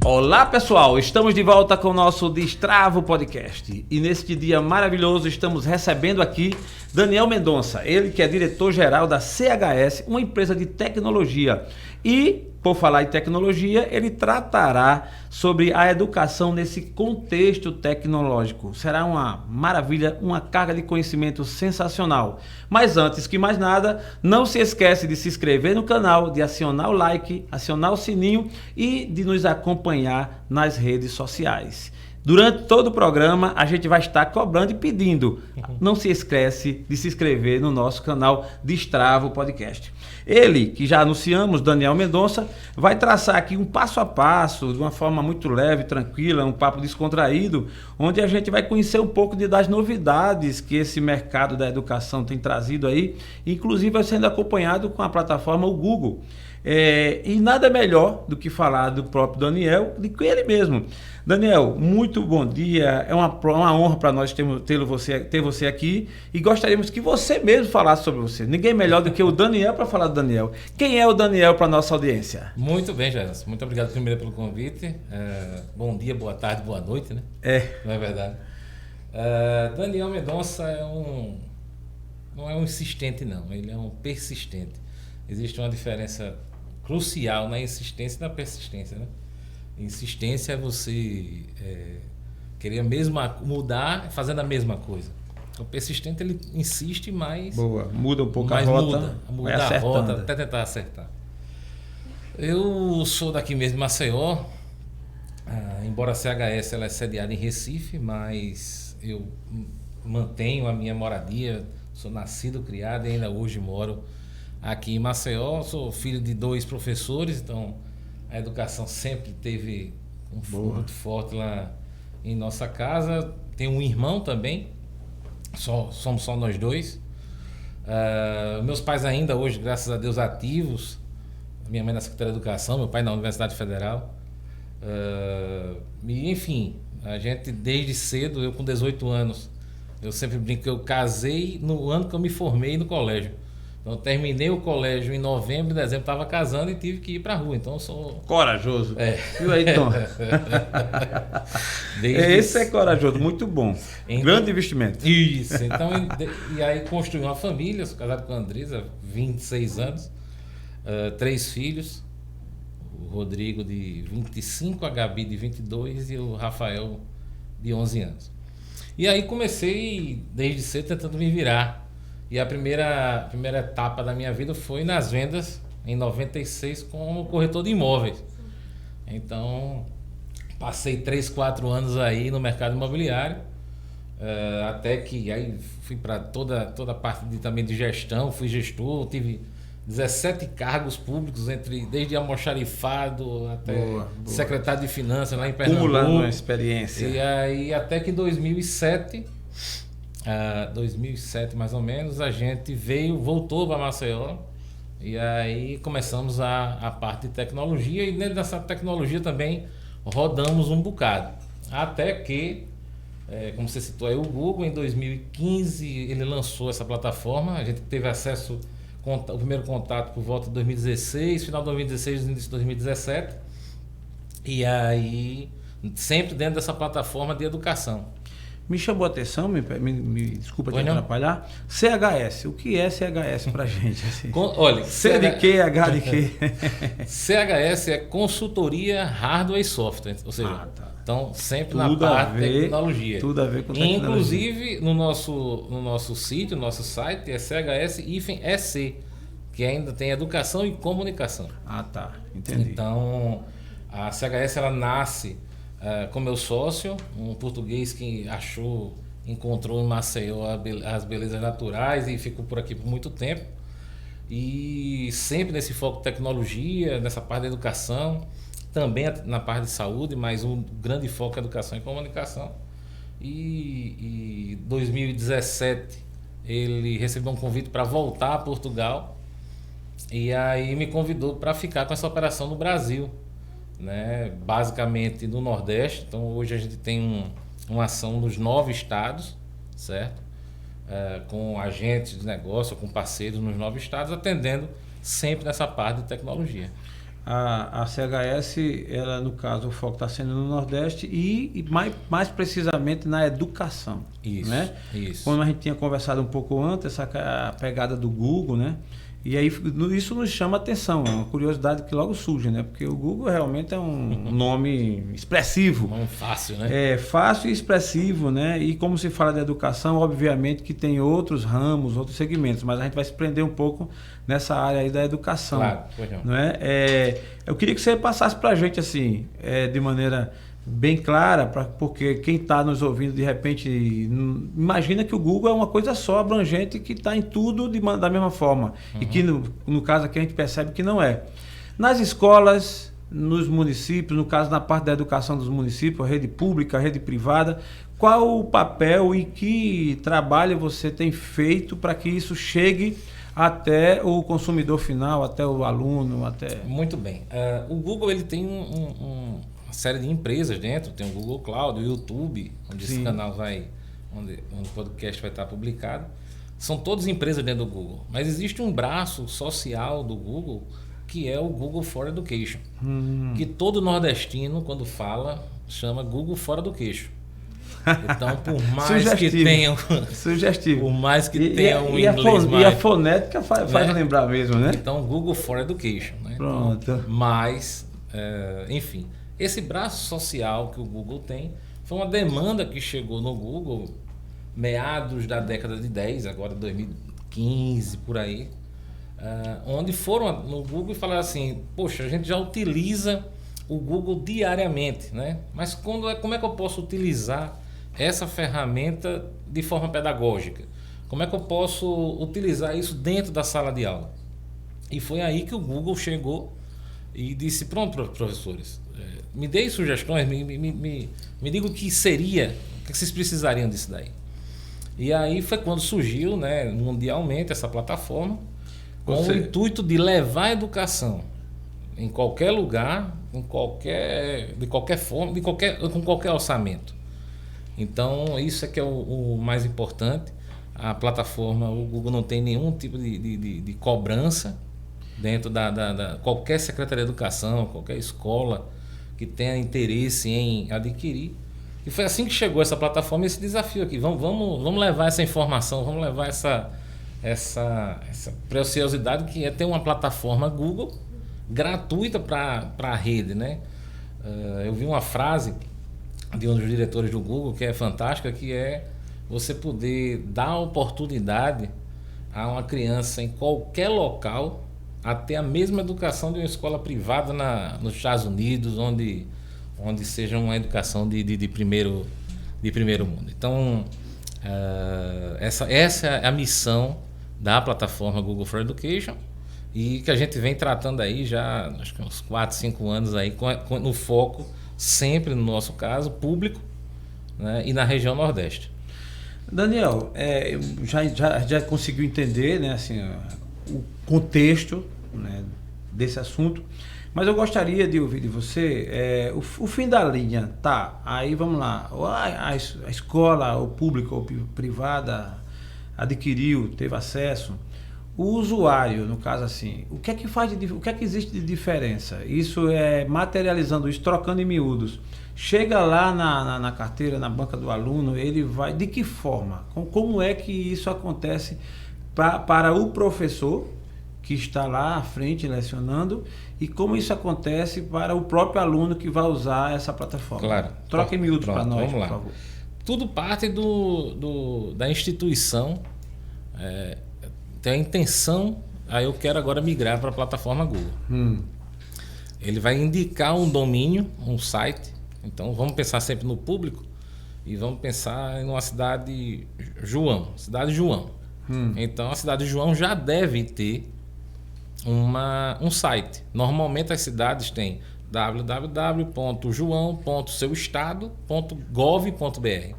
Olá pessoal, estamos de volta com o nosso Destravo Podcast e neste dia maravilhoso estamos recebendo aqui Daniel Mendonça, ele que é diretor-geral da CHS, uma empresa de tecnologia. E, por falar em tecnologia, ele tratará sobre a educação nesse contexto tecnológico. Será uma maravilha, uma carga de conhecimento sensacional. Mas antes que mais nada, não se esquece de se inscrever no canal, de acionar o like, acionar o sininho e de nos acompanhar nas redes sociais. Durante todo o programa, a gente vai estar cobrando e pedindo. Não se esquece de se inscrever no nosso canal Destravo Podcast. Ele, que já anunciamos, Daniel Mendonça, vai traçar aqui um passo a passo, de uma forma muito leve, tranquila, um papo descontraído, onde a gente vai conhecer um pouco das novidades que esse mercado da educação tem trazido aí, inclusive vai sendo acompanhado com a plataforma o Google. E nada melhor do que falar do próprio Daniel, do que ele mesmo. Daniel, muito bom dia, é uma honra para nós ter você aqui e gostaríamos que você mesmo falasse sobre você. Ninguém melhor do que o Daniel para falar do Daniel. Quem é o Daniel para a nossa audiência? Muito bem, Gerson. Muito obrigado primeiro pelo convite. Bom dia, boa tarde, boa noite, né? Não é verdade? Daniel Mendonça não é um insistente, não. Ele é um persistente. Existe uma diferença crucial na insistência e na persistência, né? Insistência é você querer mesmo mudar fazendo a mesma coisa. O persistente, ele insiste mais... Boa, muda um pouco a rota. Muda a rota até tentar acertar. Eu sou daqui mesmo de Maceió, embora a CHS ela é sediada em Recife, mas eu mantenho a minha moradia, sou nascido, criado e ainda hoje moro aqui em Maceió. Sou filho de 2 professores, então a educação sempre teve um fogo muito forte lá em nossa casa. Tenho um irmão também, somos só nós 2. Meus pais ainda hoje, graças a Deus, ativos. Minha mãe na Secretaria de Educação, meu pai na Universidade Federal. E, enfim, a gente desde cedo, eu com 18 anos, eu sempre brinco que eu casei no ano que eu me formei no colégio. Então, eu terminei o colégio em novembro, em dezembro, estava casando e tive que ir para a rua. Então, eu sou... Corajoso. Viu aí, Tom? Esse é corajoso, muito bom. Então, grande investimento. Isso. Então, e aí construí uma família, sou casado com a Andresa há 26 anos, 3 filhos, o Rodrigo de 25, a Gabi de 22 e o Rafael de 11 anos. E aí comecei desde cedo tentando me virar. E a primeira etapa da minha vida foi nas vendas em 96 como corretor de imóveis. Então, passei 3, 4 anos aí no mercado imobiliário, até que aí fui para toda a parte também de gestão, fui gestor, tive 17 cargos públicos, desde almoxarifado até secretário de finanças lá em Pernambuco. Acumulando uma experiência. E aí até que em 2007 mais ou menos, a gente voltou para Maceió e aí começamos a parte de tecnologia e dentro dessa tecnologia também rodamos um bocado. Até que, como você citou aí, o Google em 2015 ele lançou essa plataforma, a gente teve acesso, o primeiro contato por volta de 2016, final de 2016, início de 2017, e aí sempre dentro dessa plataforma de educação. Me chamou a atenção, me desculpa te atrapalhar. CHS, o que é CHS pra gente? Assim? Olha, C de quê, H de quê? CHS é consultoria hardware e software, ou seja, então sempre tudo na parte de tecnologia. Tudo a ver com tecnologia. Inclusive no nosso sítio, no nosso site é CHS-EC, que ainda tem educação e comunicação. Entendi. Então a CHS ela nasce com meu sócio, um português que encontrou em Maceió as belezas naturais e ficou por aqui por muito tempo. E sempre nesse foco de tecnologia, nessa parte da educação, também na parte de saúde, mas um grande foco é educação e comunicação. E em 2017 ele recebeu um convite para voltar a Portugal e aí me convidou para ficar com essa operação no Brasil, né? Basicamente no Nordeste. Então hoje a gente tem uma ação nos 9 estados, certo? Com agentes de negócio, com parceiros nos 9 estados, atendendo sempre nessa parte de tecnologia. A CHS, ela, no caso, o foco está sendo no Nordeste e mais precisamente na educação. Isso, né? isso. Como a gente tinha conversado um pouco antes, a pegada do Google, né? E aí isso nos chama atenção, é uma curiosidade que logo surge, né? Porque o Google realmente é um nome expressivo. Nome fácil, né? É fácil e expressivo, né? E como se fala de educação, obviamente que tem outros ramos, outros segmentos, mas a gente vai se prender um pouco nessa área aí da educação. Claro, pois não. Não é? Eu queria que você passasse para a gente assim, de maneira bem clara, porque quem está nos ouvindo de repente imagina que o Google é uma coisa só, abrangente, que está em tudo da mesma forma. E que no caso aqui a gente percebe que não é. Nas escolas, nos municípios, no caso na parte da educação dos municípios, rede pública, rede privada, qual o papel e que trabalho você tem feito para que isso chegue até o consumidor final, até o aluno, até... Muito bem. O Google ele tem uma série de empresas dentro, tem o Google Cloud, o YouTube, onde esse canal onde o podcast vai estar publicado. São todas empresas dentro do Google, mas existe um braço social do Google que é o Google for Education, que todo nordestino, quando fala, chama Google for Education. Então, por mais que tenham... Sugestivo. Por mais que tenham um inglês mais... E a fonética faz né? lembrar mesmo, né? Então, Google for Education. Né? Pronto. Então, mas, enfim, esse braço social que o Google tem foi uma demanda que chegou no Google meados da década de 10, agora 2015, por aí, onde foram no Google e falaram assim, poxa, a gente já utiliza o Google diariamente, né? Mas como é que eu posso utilizar essa ferramenta de forma pedagógica? Como é que eu posso utilizar isso dentro da sala de aula? E foi aí que o Google chegou e disse, pronto, professores, me deem sugestões, me digam o que seria, o que vocês precisariam disso daí. E aí foi quando surgiu, né, mundialmente essa plataforma, com o intuito de levar a educação em qualquer lugar, de qualquer forma, com qualquer orçamento. Então, isso é que é o mais importante. A plataforma, o Google não tem nenhum tipo de cobrança dentro da qualquer secretaria de educação, qualquer escola que tenha interesse em adquirir. E foi assim que chegou essa plataforma, esse desafio aqui. Vamos levar essa informação, vamos levar essa preciosidade que é ter uma plataforma Google gratuita para a rede, né? Eu vi uma frase de um dos diretores do Google que é fantástica, que é você poder dar oportunidade a uma criança em qualquer local a ter a mesma educação de uma escola privada nos Estados Unidos, onde seja uma educação de primeiro mundo. Então, essa é a missão da plataforma Google for Education, e que a gente vem tratando aí já, acho que uns 4, 5 anos aí, no foco, sempre no nosso caso, público, né, e na região Nordeste. Daniel, já conseguiu entender, né, assim, o contexto, né, desse assunto, mas eu gostaria de ouvir de você o fim da linha, tá? Aí vamos lá, a escola, ou pública ou privada, adquiriu, teve acesso. O usuário, no caso assim, o que é que existe de diferença? Isso materializando isso, trocando em miúdos. Chega lá na carteira, na banca do aluno, ele vai... De que forma? Como é que isso acontece para o professor que está lá à frente lecionando, e como isso acontece para o próprio aluno que vai usar essa plataforma? Claro. Troca em miúdos para nós, vamos lá. Por favor. Tudo parte da instituição. Tem a intenção, aí eu quero agora migrar para a plataforma Google. Ele vai indicar um domínio, um site. Então vamos pensar sempre no público e vamos pensar em uma cidade João. Então a cidade de João já deve ter um site. Normalmente as cidades têm www.joão.seuestado.gov.br.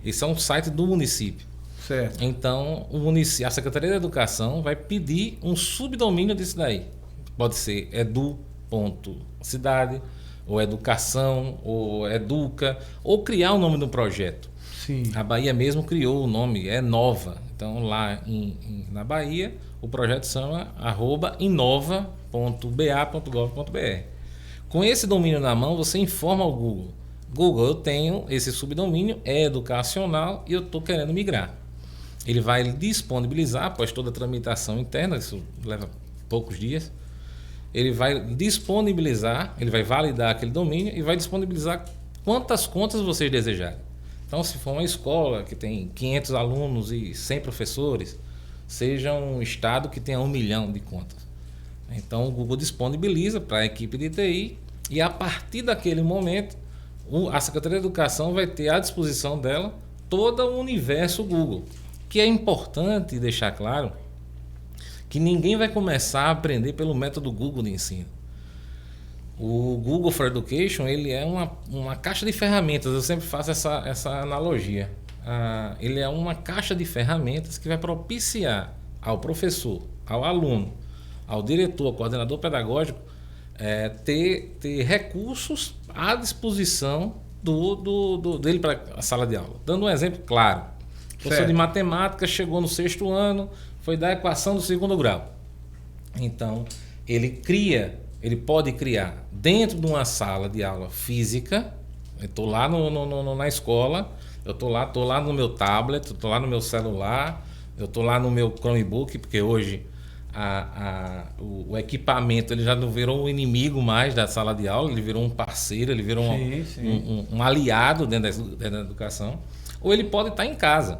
Esse é um site do município. Certo. Então, a Secretaria da Educação vai pedir um subdomínio disso daí. Pode ser edu.cidade, ou educação, ou educa, ou criar o nome do projeto. Sim. A Bahia mesmo criou o nome, é Nova. Então, lá na Bahia, o projeto chama @inova.ba.gov.br. Com esse domínio na mão, você informa ao Google: Google, eu tenho esse subdomínio, é educacional e eu estou querendo migrar. Ele vai disponibilizar, após toda a tramitação interna, isso leva poucos dias, ele vai disponibilizar, ele vai validar aquele domínio e vai disponibilizar quantas contas vocês desejarem. Então, se for uma escola que tem 500 alunos e 100 professores, seja um estado que tenha 1 milhão de contas. Então, o Google disponibiliza para a equipe de TI e, a partir daquele momento, a Secretaria de Educação vai ter à disposição dela todo o universo Google. Que é importante deixar claro que ninguém vai começar a aprender pelo método Google de ensino. O Google for Education, ele é uma caixa de ferramentas, eu sempre faço essa analogia. Ele é uma caixa de ferramentas que vai propiciar ao professor, ao aluno, ao diretor, ao coordenador pedagógico, ter recursos à disposição dele para a sala de aula. Dando um exemplo claro. O professor de matemática chegou no 6º ano, foi dar a equação do 2º grau. Então, ele pode criar dentro de uma sala de aula física. Eu estou lá na escola, eu estou lá no meu tablet, eu estou lá no meu celular, eu estou lá no meu Chromebook, porque hoje o equipamento ele já não virou um inimigo mais da sala de aula, ele virou um parceiro, ele virou um aliado dentro da educação. Ou ele pode estar em casa.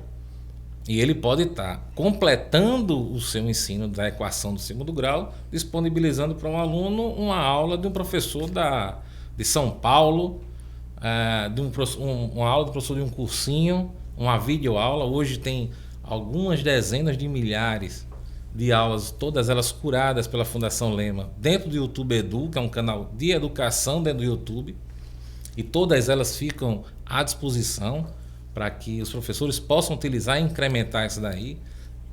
E ele pode estar completando o seu ensino da equação do 2º grau, disponibilizando para um aluno uma aula de um professor de São Paulo, uma aula do professor de um cursinho, uma videoaula. Hoje tem algumas dezenas de milhares de aulas, todas elas curadas pela Fundação Lema, dentro do YouTube Edu, que é um canal de educação dentro do YouTube, e todas elas ficam à disposição para que os professores possam utilizar e incrementar isso daí.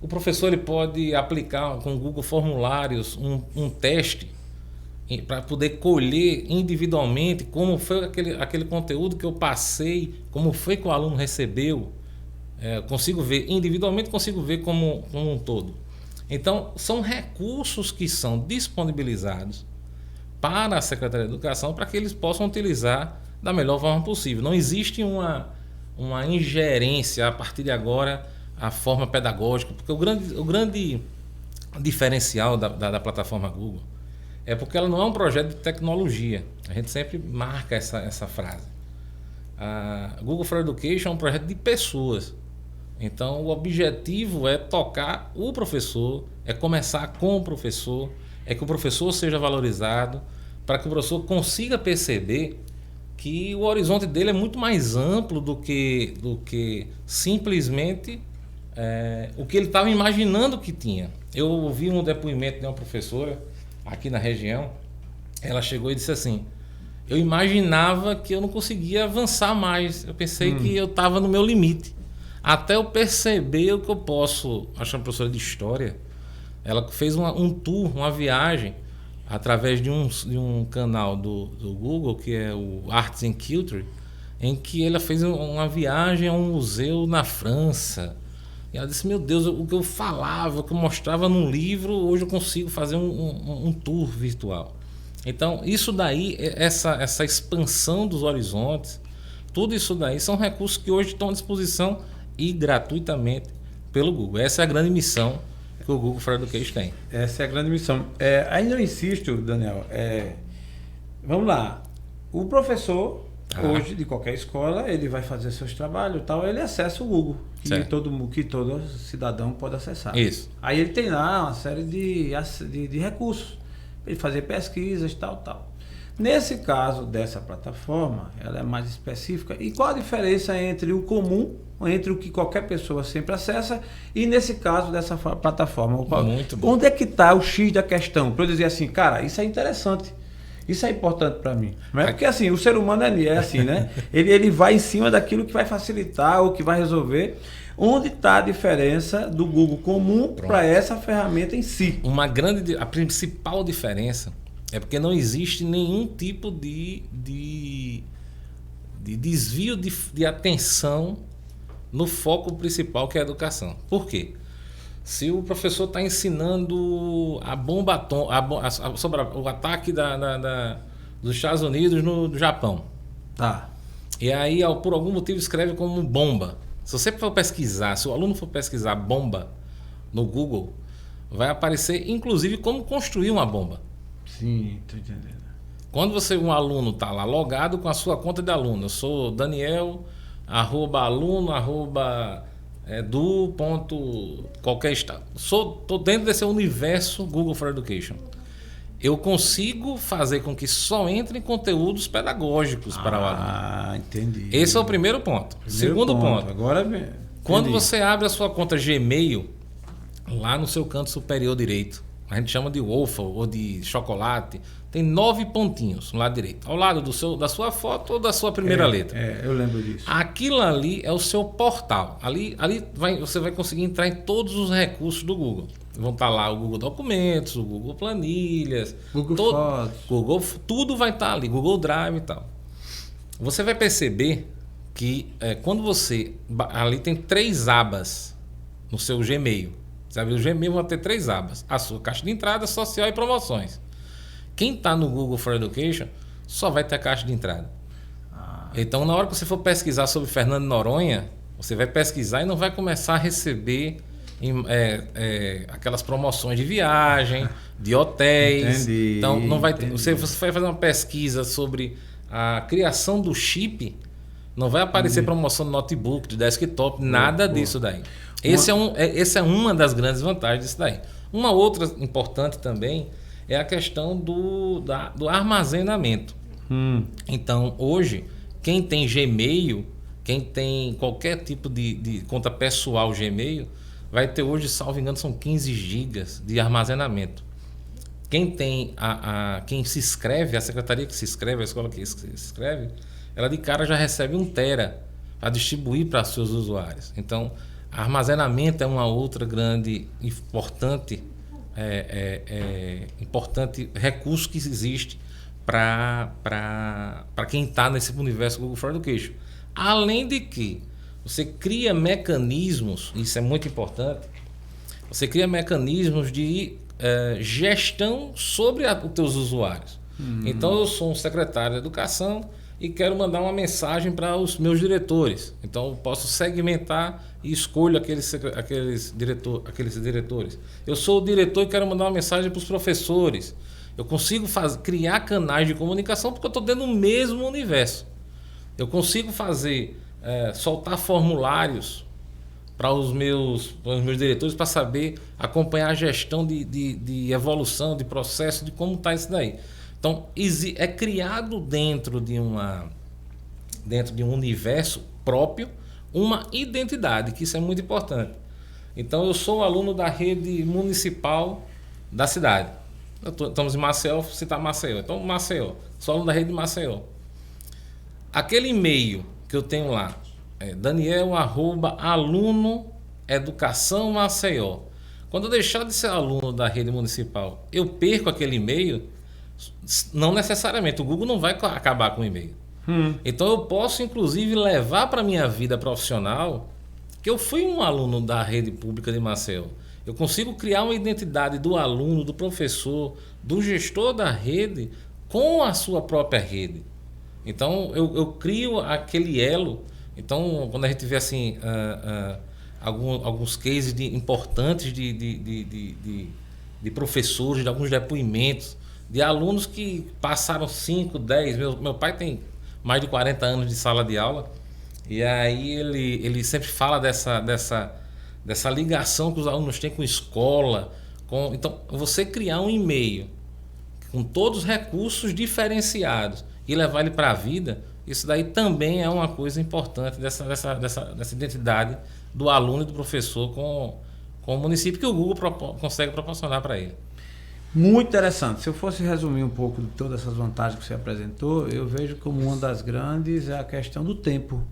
O professor ele pode aplicar com o Google Formulários um teste para poder colher individualmente como foi aquele conteúdo que eu passei, como foi que o aluno recebeu. Consigo ver individualmente, consigo ver como um todo. Então, são recursos que são disponibilizados para a Secretaria de Educação para que eles possam utilizar da melhor forma possível. Não existe uma ingerência a partir de agora a forma pedagógica, porque o grande diferencial da plataforma Google é porque ela não é um projeto de tecnologia. A gente sempre marca essa frase. A Google for Education é um projeto de pessoas. Então o objetivo é tocar o professor, é começar com o professor, é que o professor seja valorizado, para que o professor consiga perceber que o horizonte dele é muito mais amplo do que simplesmente o que ele estava imaginando que tinha. Eu ouvi um depoimento de uma professora aqui na região. Ela chegou e disse assim: eu imaginava que eu não conseguia avançar mais, eu pensei que eu estava no meu limite, até eu perceber o que eu posso. Acho que uma professora de história, ela fez um tour, uma viagem através de um canal do Google, que é o Arts and Culture, em que ela fez uma viagem a um museu na França. E ela disse: meu Deus, o que eu falava, o que eu mostrava num livro, hoje eu consigo fazer um tour virtual. Então, isso daí, essa expansão dos horizontes, tudo isso daí são recursos que hoje estão à disposição e gratuitamente pelo Google. Essa é a grande missão que o Google for Education tem. Essa é a grande missão. Ainda eu insisto, Daniel, vamos lá, o professor hoje de qualquer escola, ele vai fazer seus trabalhos e tal, ele acessa o Google, que todo cidadão pode acessar. Isso. Aí ele tem lá uma série de recursos para ele fazer pesquisas, tal. Nesse caso dessa plataforma, ela é mais específica. E qual a diferença entre o comum, entre o que qualquer pessoa sempre acessa, e nesse caso dessa plataforma? Muito bom. Onde é que está o X da questão? Para eu dizer assim, cara, isso é interessante, isso é importante para mim. Não é porque assim, o ser humano é assim, né? Ele vai em cima daquilo que vai facilitar ou que vai resolver. Onde está a diferença do Google comum para essa ferramenta em si? A principal diferença é porque não existe nenhum tipo de desvio de atenção no foco principal, que é a educação. Por quê? Se o professor está ensinando a bomba atômica, sobre o ataque dos Estados Unidos no Japão, Tá. e aí por algum motivo escreve como bomba. Se você for pesquisar, se o aluno for pesquisar bomba no Google, vai aparecer inclusive como construir uma bomba. Sim, tô entendendo. Quando um aluno está lá logado com a sua conta de aluno, eu sou Daniel, @aluno, do ponto qualquer estado. Estou dentro desse universo Google for Education. Eu consigo fazer com que só entrem conteúdos pedagógicos para o aluno. Ah, entendi. Esse é o primeiro ponto. Segundo ponto. Agora quando você abre a sua conta Gmail, lá no seu canto superior direito, a gente chama de waffle ou de chocolate, tem 9 pontinhos no lado direito, ao lado da sua foto ou da sua primeira letra. Eu lembro disso. Aquilo ali é o seu portal. Ali você vai conseguir entrar em todos os recursos do Google. Vão estar lá o Google Documentos, o Google Planilhas, Google Fotos. Tudo vai estar ali, Google Drive e tal. Você vai perceber que quando ali tem 3 abas no seu Gmail. Sabe, o Gmail vai ter 3 abas: a sua caixa de entrada, social e promoções. Quem está no Google for Education só vai ter a caixa de entrada. Então, na hora que você for pesquisar sobre Fernando Noronha, você vai pesquisar e não vai começar a receber aquelas promoções de viagem, de hotéis. Entendi, Então, não vai ter, você vai fazer uma pesquisa sobre a criação do chip, não vai aparecer promoção de notebook, de desktop, nada disso daí. Essa é uma das grandes vantagens disso daí. Uma outra importante também é a questão do armazenamento. Então, hoje, quem tem Gmail, quem tem qualquer tipo de conta pessoal Gmail, vai ter hoje, salvo engano, são 15 gigas de armazenamento. Quem tem quem se inscreve, a secretaria que se inscreve, a escola que se inscreve, ela de cara já recebe 1 tera para distribuir para seus usuários. Então, armazenamento é uma outra grande importante recurso que existe para quem está nesse universo Google for Education. Além de que você cria mecanismos, isso é muito importante, você cria mecanismos de gestão sobre os teus usuários. Então, eu sou um secretário de educação e quero mandar uma mensagem para os meus diretores. Então, eu posso segmentar e escolho aqueles diretores. Eu sou o diretor e quero mandar uma mensagem para os professores. Eu consigo criar canais de comunicação porque eu estou dentro do mesmo universo. Eu consigo soltar formulários para os meus diretores para saber acompanhar a gestão de evolução, de processo, de como está isso daí. Então, é criado dentro de um universo próprio uma identidade, que isso é muito importante. Então, eu sou aluno da rede municipal da cidade. Estamos em Maceió, vou citar Maceió. Então, Maceió, sou aluno da rede de Maceió. Aquele e-mail que eu tenho lá, Daniel@aluno educação Maceió. Quando eu deixar de ser aluno da rede municipal, eu perco aquele e-mail. Não necessariamente, o Google não vai acabar com o e-mail. Então eu posso inclusive levar para a minha vida profissional que eu fui um aluno da rede pública de Maceió. Eu consigo criar uma identidade do aluno, do professor, do gestor da rede com a sua própria rede. Então eu crio aquele elo. Então, quando a gente vê assim alguns cases importantes de professores, de alguns depoimentos, de alunos que passaram 5, 10... Meu pai tem mais de 40 anos de sala de aula, e aí ele sempre fala dessa ligação que os alunos têm com escola. Então, você criar um e-mail com todos os recursos diferenciados e levar ele para a vida, isso daí também é uma coisa importante dessa identidade do aluno e do professor com o município, que o Google consegue proporcionar para ele. Muito interessante. Se eu fosse resumir um pouco de todas essas vantagens que você apresentou, eu vejo como uma das grandes é a questão do tempo.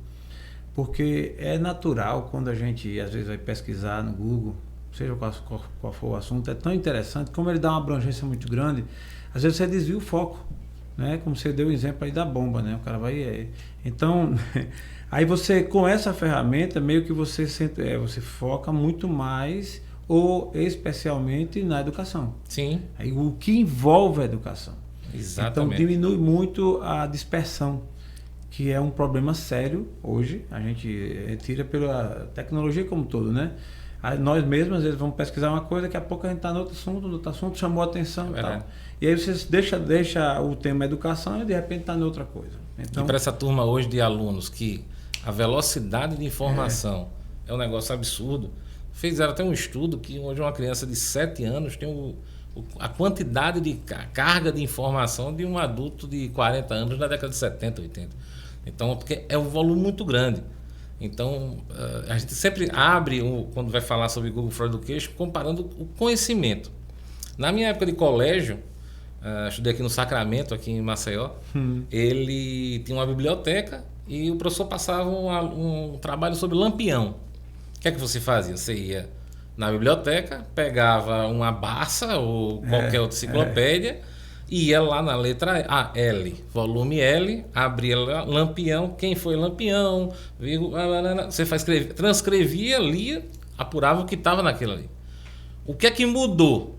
Porque é natural, quando a gente às vezes vai pesquisar no Google, seja qual for o assunto, é tão interessante, como ele dá uma abrangência muito grande, às vezes você desvia o foco. né? Como você deu o exemplo aí da bomba, né? O cara vai... Então, aí você, com essa ferramenta, meio que você foca muito mais ou especialmente na educação. Sim. Aí, o que envolve a educação. Exatamente. Então, diminui muito a dispersão, que é um problema sério hoje. A gente retira pela tecnologia como um todo, né? Nós mesmos, às vezes, vamos pesquisar uma coisa, daqui a pouco a gente está no outro assunto, chamou a atenção e tal. E aí você deixa o tema educação e de repente está em outra coisa. Então, e para essa turma hoje de alunos que a velocidade de informação é um negócio absurdo, fizeram até um estudo que hoje uma criança de 7 anos tem a quantidade de carga de informação de um adulto de 40 anos na década de 70, 80. Então, porque é um volume muito grande. Então, a gente sempre abre, quando vai falar sobre Google for Education, comparando o conhecimento. Na minha época de colégio, estudei aqui no Sacramento, aqui em Maceió, ele tinha uma biblioteca e o professor passava um trabalho sobre Lampião. O que é que você fazia? Você ia na biblioteca, pegava uma Barça ou qualquer outra enciclopédia, e ia lá na letra L, volume L, abria Lampião, quem foi Lampião, você transcrevia, lia, apurava o que estava naquilo ali. O que é que mudou?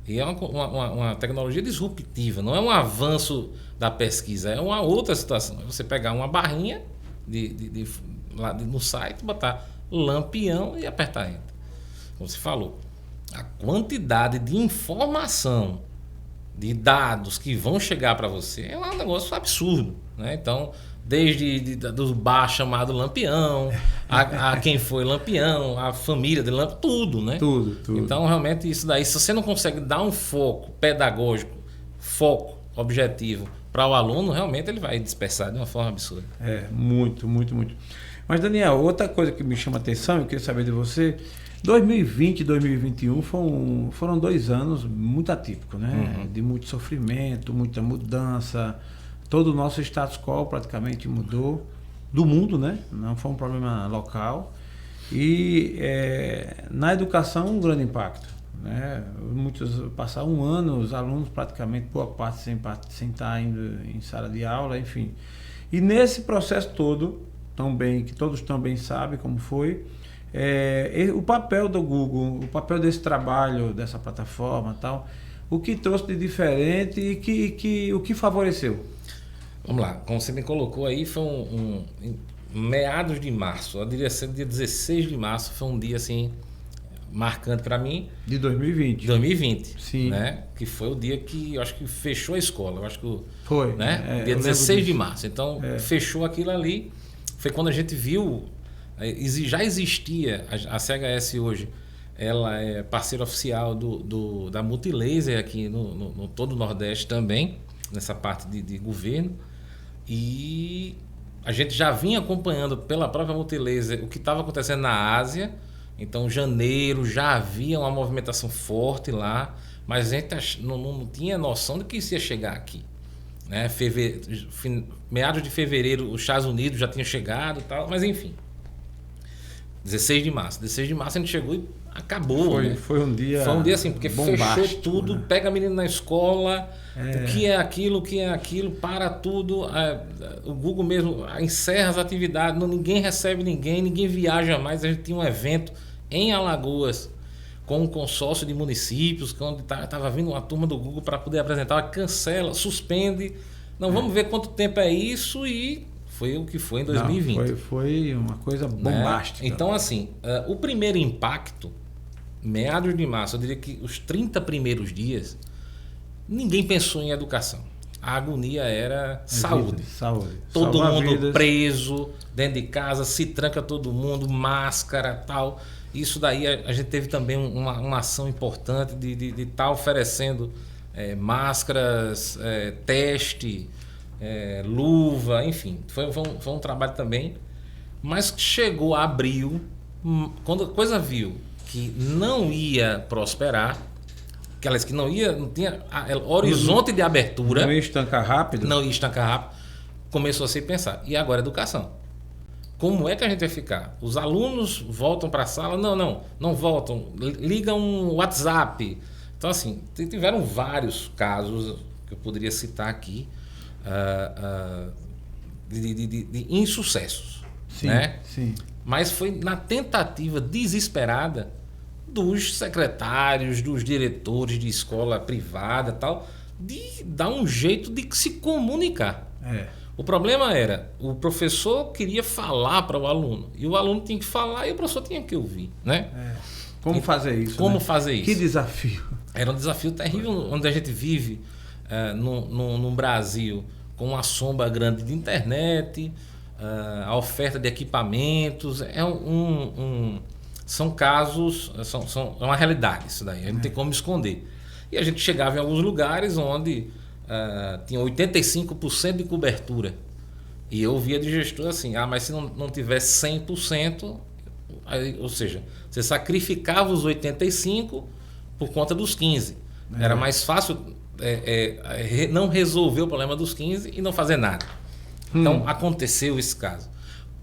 E é uma tecnologia disruptiva, não é um avanço da pesquisa, é uma outra situação. É você pegar uma barrinha lá no site, botar Lampião e apertar Enter. Como você falou, a quantidade de informação, de dados que vão chegar para você é um negócio absurdo, né? Então, desde do bar chamado Lampião, a quem foi Lampião, a família de Lampião, tudo, né? Tudo. Então, realmente, isso daí, se você não consegue dar um foco pedagógico, foco objetivo para o aluno, realmente ele vai dispersar de uma forma absurda. Muito. Mas, Daniel, outra coisa que me chama a atenção, eu queria saber de você, 2020 e 2021 foram 2 anos muito atípicos, né? De muito sofrimento, muita mudança. Todo o nosso status quo praticamente mudou do mundo, né? Não foi um problema local. E na educação, um grande impacto, né? Muitos passaram 1 ano, os alunos praticamente, boa parte sem estar indo em sala de aula, enfim. E nesse processo todo, que todos também sabem como foi, o papel do Google, o papel desse trabalho, dessa plataforma e tal, o que trouxe de diferente e o que favoreceu? Vamos lá, como você me colocou aí, foi meados de março, eu diria ser dia 16 de março, foi um dia assim marcante para mim. De 2020. 2020, sim. Né? Que foi o dia que eu acho que fechou a escola, eu acho que foi, né? Dia 16 de março, então fechou aquilo ali, foi quando a gente viu. Já existia a CHS hoje, ela é parceira oficial da Multilaser aqui no todo o Nordeste também, nessa parte de governo, e a gente já vinha acompanhando pela própria Multilaser o que estava acontecendo na Ásia. Então, janeiro já havia uma movimentação forte lá, mas a gente não tinha noção de que isso ia chegar aqui, né? Meados de fevereiro os Estados Unidos já tinham chegado e tal, mas enfim. 16 de março a gente chegou e acabou. Foi um dia assim, porque fechou tudo, né? Pega a menina na escola, o que é aquilo, para tudo. O Google mesmo encerra as atividades, ninguém recebe ninguém viaja mais. A gente tinha um evento em Alagoas com um consórcio de municípios, onde estava vindo uma turma do Google para poder apresentar, cancela, suspende. Vamos ver quanto tempo é isso, e foi o que foi em 2020. Foi uma coisa bombástica. Né? Então, assim, o primeiro impacto, meados de março, eu diria que os 30 primeiros dias, ninguém pensou em educação. A agonia era saúde. Todo mundo preso, dentro de casa, se tranca todo mundo, máscara, tal. Isso daí a gente teve também uma ação importante de estar oferecendo máscaras, teste, luva, enfim, foi um trabalho também, mas chegou abril, quando a coisa viu que não ia prosperar, que não tinha horizonte de abertura, não ia estancar rápido, começou a se pensar, e agora educação? Como é que a gente vai ficar? Os alunos voltam para a sala? Não voltam, ligam um WhatsApp. Então, assim, tiveram vários casos que eu poderia citar aqui, de insucessos. Sim, né? sim. Mas foi na tentativa desesperada dos secretários, dos diretores de escola privada tal, de dar um jeito de se comunicar. O problema era, o professor queria falar para o aluno, e o aluno tinha que falar e o professor tinha que ouvir. Né? Como fazer isso? Como né? fazer isso? Que desafio. Era um desafio terrível, onde a gente vive no Brasil com uma sombra grande de internet, a oferta de equipamentos. São casos, é uma realidade isso daí, não tem como esconder. E a gente chegava em alguns lugares onde tinha 85% de cobertura. E eu ouvia de gestor assim, mas se não tiver 100%, ou seja, você sacrificava os 85% por conta dos 15%. Era mais fácil não resolver o problema dos 15% e não fazer nada. Então aconteceu esse caso.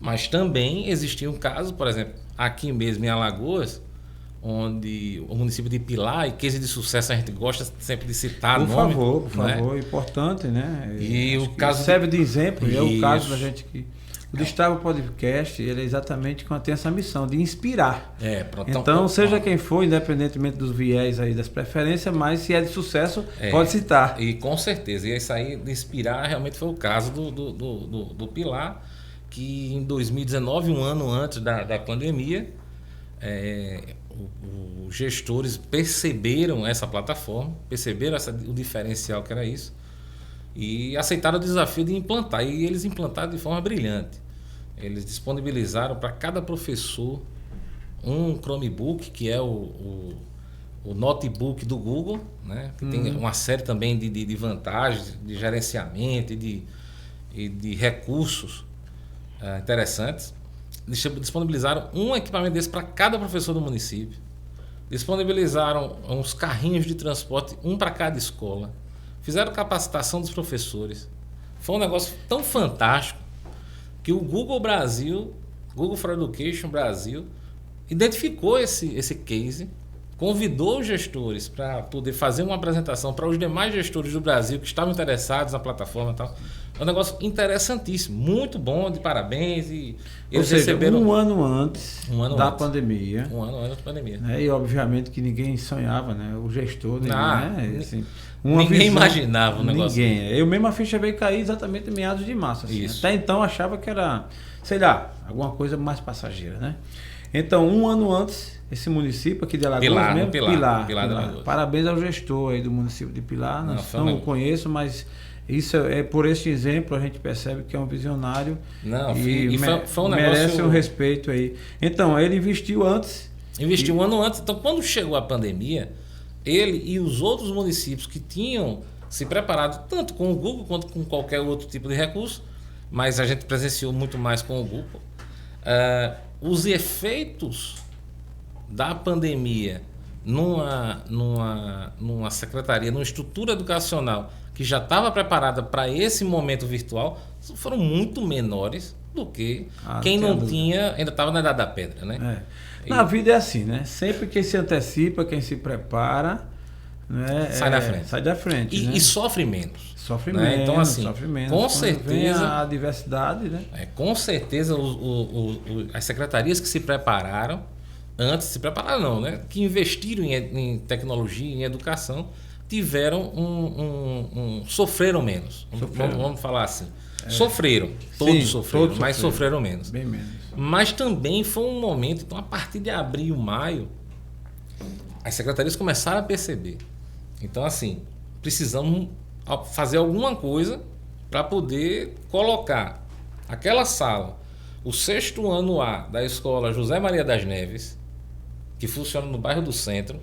Mas também existia um caso, por exemplo, aqui mesmo em Alagoas, onde o município de Pilar, e case de sucesso a gente gosta sempre de citar por nome. Por favor, importante, né? E o caso serve de exemplo, e é o caso da Isso. gente que... O Destrava Podcast, ele é exatamente tem essa missão de inspirar. Então, seja quem for, independentemente dos viés aí, das preferências, mas se é de sucesso, pode citar. E com certeza, e isso aí de inspirar realmente foi o caso do Pilar, que em 2019, um ano antes da pandemia, os gestores perceberam essa plataforma, perceberam o diferencial que era isso, e aceitaram o desafio de implantar. E eles implantaram de forma brilhante. Eles disponibilizaram para cada professor um Chromebook, que é o notebook do Google, né? Que tem uma série também de vantagens, de gerenciamento e de recursos interessantes. Disponibilizaram um equipamento desse para cada professor do município. Disponibilizaram uns carrinhos de transporte, um para cada escola. Fizeram capacitação dos professores. Foi um negócio tão fantástico que o Google Brasil, Google for Education Brasil, identificou esse case, convidou os gestores para poder fazer uma apresentação para os demais gestores do Brasil que estavam interessados na plataforma e tal. É um negócio interessantíssimo, muito bom, de parabéns. E eles receberam um ano antes da pandemia. Um ano antes da pandemia. E obviamente que ninguém sonhava, né? O gestor, assim, ninguém imaginava o negócio. Ninguém. Eu mesmo, a ficha veio cair exatamente em meados de março. Assim. Até então achava que era, sei lá, alguma coisa mais passageira, né? Então, um ano antes, esse município aqui de Alagoas Pilar. Parabéns ao gestor aí do município de Pilar. Não o conheço, mas isso por este exemplo a gente percebe que é um visionário foi um merece um respeito aí. Então, ele investiu antes. Um ano antes. Então, quando chegou a pandemia, ele e os outros municípios que tinham se preparado tanto com o Google quanto com qualquer outro tipo de recurso, mas a gente presenciou muito mais com o Google, os efeitos da pandemia numa secretaria, numa estrutura educacional que já estava preparada para esse momento virtual, foram muito menores do que quem não tinha, ainda estava na idade da pedra, né? Na vida é assim, né? Sempre quem se antecipa, quem se prepara, né? Sai da frente. E sofre menos. Sofre né? menos. Então, assim, sofre menos. Com certeza. A diversidade, né? Com certeza, as secretarias que se prepararam, antes se prepararam, não, né? Que investiram em tecnologia, em educação, tiveram sofreram menos. Vamos falar assim. Sofreram, todos sofreram, mas sofreram menos. Bem menos. Mas também foi um momento, então a partir de abril, maio, as secretarias começaram a perceber. Então, assim, precisamos fazer alguma coisa para poder colocar aquela sala, o 6º ano A da escola José Maria das Neves, que funciona no bairro do Centro.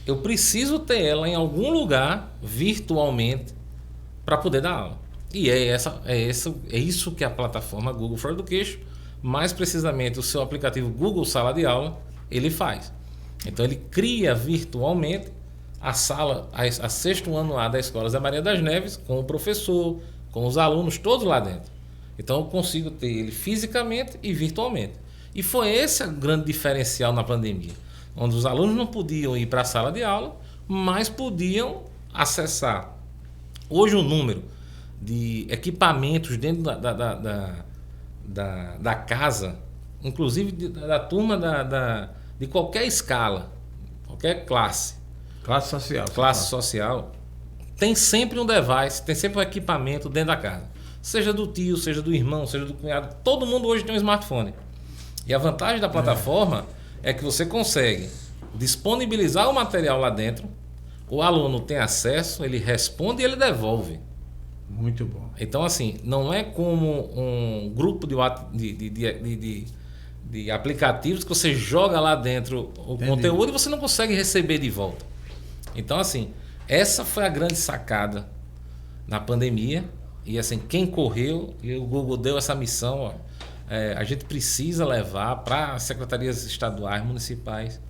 Eu preciso ter ela em algum lugar virtualmente para poder dar aula. E é isso que a plataforma Google for Education, mais precisamente o seu aplicativo Google Sala de Aula, ele faz. Então ele cria virtualmente a sala, a 6º ano A da escola Zé Maria das Neves, com o professor, com os alunos, todos lá dentro. Então eu consigo ter ele fisicamente e virtualmente. E foi esse o grande diferencial na pandemia, onde os alunos não podiam ir para a sala de aula, mas podiam acessar. Hoje o número de equipamentos dentro da casa, inclusive da turma de qualquer escala, qualquer classe. Classe social. Classe social, tem sempre um device, tem sempre um equipamento dentro da casa. Seja do tio, seja do irmão, seja do cunhado. Todo mundo hoje tem um smartphone. E a vantagem da plataforma é que você consegue disponibilizar o material lá dentro, o aluno tem acesso, ele responde e ele devolve. Muito bom. Então, assim, não é como um grupo de aplicativos que você joga lá dentro o conteúdo e você não consegue receber de volta. Então, assim, essa foi a grande sacada na pandemia. E, assim, quem correu, e o Google deu essa missão, ó, a gente precisa levar para as secretarias estaduais, municipais,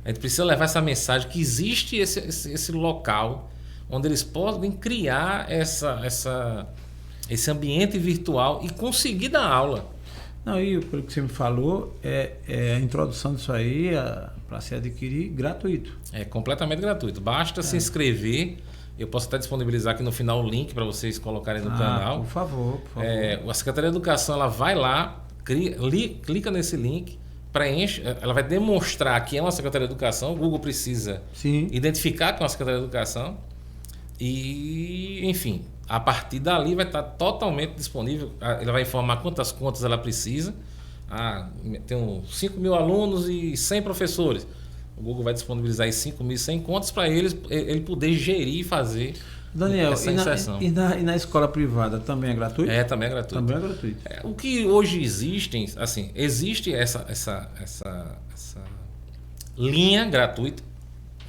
a gente precisa levar essa mensagem que existe esse local onde eles podem criar esse ambiente virtual e conseguir dar aula. Não, e pelo que você me falou, a introdução disso aí para se adquirir gratuito. É completamente gratuito. Basta se inscrever. Eu posso até disponibilizar aqui no final o link para vocês colocarem no canal. Por favor. A Secretaria de Educação ela vai lá, clica nesse link, preenche, ela vai demonstrar que é uma Secretaria de Educação. O Google precisa identificar que é uma Secretaria de Educação. E, enfim, a partir dali vai estar totalmente disponível. Ela vai informar quantas contas ela precisa. Tem 5 mil alunos e 100 professores. O Google vai disponibilizar aí 5.100 contas para ele poder gerir e fazer essa inserção. E na escola privada também é gratuito? Também é gratuito. Também é gratuito. O que hoje existe essa linha gratuita,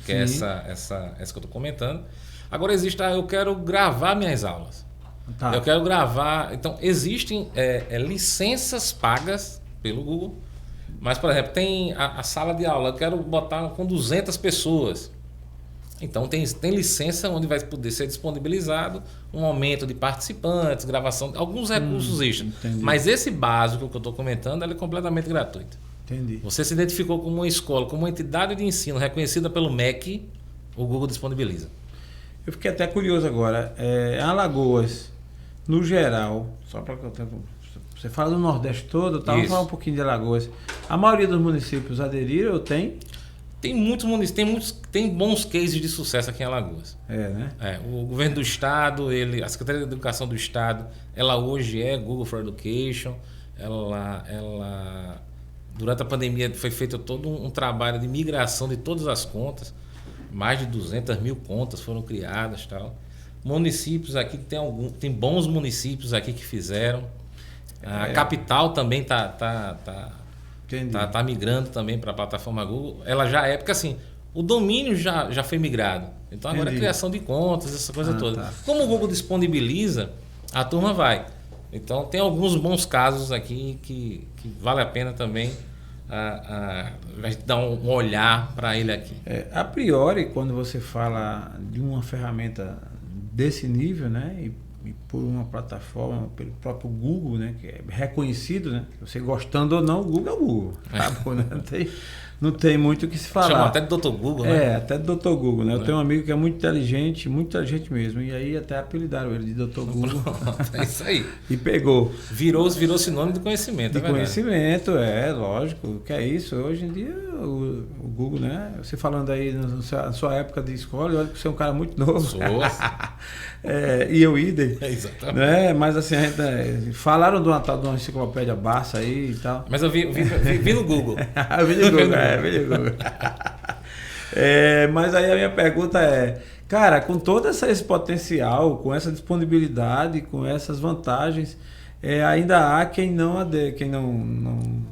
que é essa que eu estou comentando. Agora existe, eu quero gravar minhas aulas. Eu quero gravar. Então, existem licenças pagas pelo Google. Mas, por exemplo, tem a sala de aula, eu quero botar com 200 pessoas. Então, tem licença onde vai poder ser disponibilizado um aumento de participantes, gravação, alguns recursos extras. Entendi. Mas esse básico que eu estou comentando, ele é completamente gratuito. Entendi. Você se identificou como uma escola, como uma entidade de ensino reconhecida pelo MEC, o Google disponibiliza. Eu fiquei até curioso agora. Alagoas, no geral, só para que eu tenha... Você fala do Nordeste todo, vamos falar um pouquinho de Alagoas. A maioria dos municípios aderiram ou tem? Tem muitos municípios, tem bons cases de sucesso aqui em Alagoas. Né? O governo do estado, a Secretaria de Educação do estado, ela hoje é Google for Education. Ela durante a pandemia foi feito todo um trabalho de migração de todas as contas. Mais de 200 mil contas foram criadas, tal. Municípios aqui, tem bons municípios aqui que fizeram. A capital também está migrando também para a plataforma Google. Ela já porque assim, o domínio já foi migrado. Então agora é criação de contas, essa coisa toda. Como o Google disponibiliza, a turma vai. Então tem alguns bons casos aqui que vale a pena também a gente dar um olhar para ele aqui. A priori, quando você fala de uma ferramenta desse nível, né, e por uma plataforma, pelo próprio Google, né, que é reconhecido, né, você gostando ou não, o Google é o Google. Né? Não tem muito o que se falar. Chama até de Dr. Google, né? Até de Dr. Google, né? Eu tenho um amigo que é muito inteligente mesmo, e aí até apelidaram ele de Dr. Google. É isso aí. E pegou. Virou sinônimo de conhecimento. De conhecimento, lógico. Que é isso. Hoje em dia, o Google, né? Você falando aí na sua época de escola, olha que você é um cara muito novo. E eu idem. Exatamente. Né? Mas assim, falaram de uma enciclopédia Barça aí e tal. Mas eu vi no Google. Eu vi no Google. Mas aí a minha pergunta cara, com todo esse potencial, com essa disponibilidade, com essas vantagens, ainda há quem não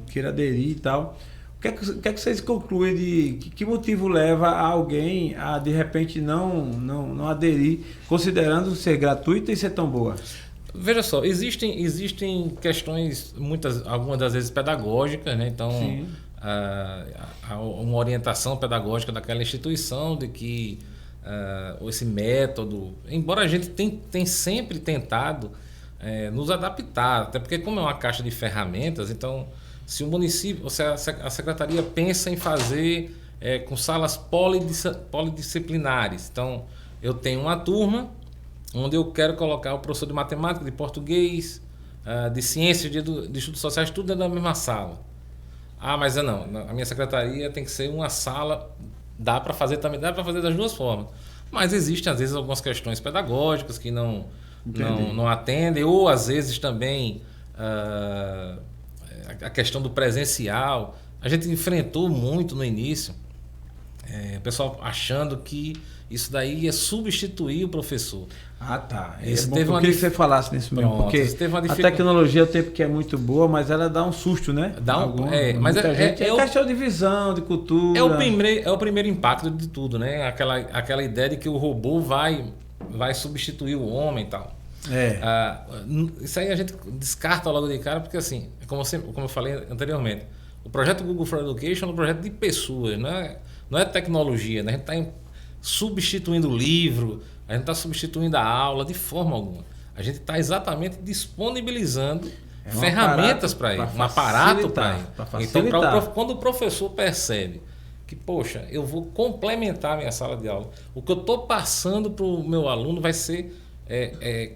queira aderir e tal. O que é que vocês concluem que motivo leva alguém a de repente não aderir, considerando ser gratuita e ser tão boa? Veja só, existem questões, algumas das vezes pedagógicas, né? Então, uma orientação pedagógica daquela instituição de que esse método, embora a gente tem sempre tentado nos adaptar, até porque como é uma caixa de ferramentas, então se o município, se a secretaria pensa em fazer com salas polidisciplinares, então eu tenho uma turma onde eu quero colocar o professor de matemática, de português, de ciências, de estudos sociais, tudo dentro da mesma sala. Ah, mas não, a minha secretaria tem que ser uma sala, dá para fazer também, dá para fazer das duas formas. Mas existem, às vezes, algumas questões pedagógicas que não atendem, ou às vezes também a questão do presencial. A gente enfrentou muito no início, o pessoal achando que isso daí ia substituir o professor. Ah, tá. Isso bom, eu queria que você falasse nisso mesmo, porque a tecnologia, o tempo que é muito boa, mas ela dá um susto, né? Mas é questão de visão, de cultura. É o primeiro impacto de tudo, né? Aquela ideia de que o robô vai substituir o homem e tal. Isso aí a gente descarta logo de cara, porque assim, como eu falei anteriormente, o projeto Google for Education é um projeto de pessoas, não é tecnologia, né? A gente está substituindo o livro, a gente está substituindo a aula de forma alguma. A gente está exatamente disponibilizando ferramentas para ele, um aparato para ele. Então, quando o professor percebe que, poxa, eu vou complementar a minha sala de aula, o que eu estou passando para o meu aluno vai ser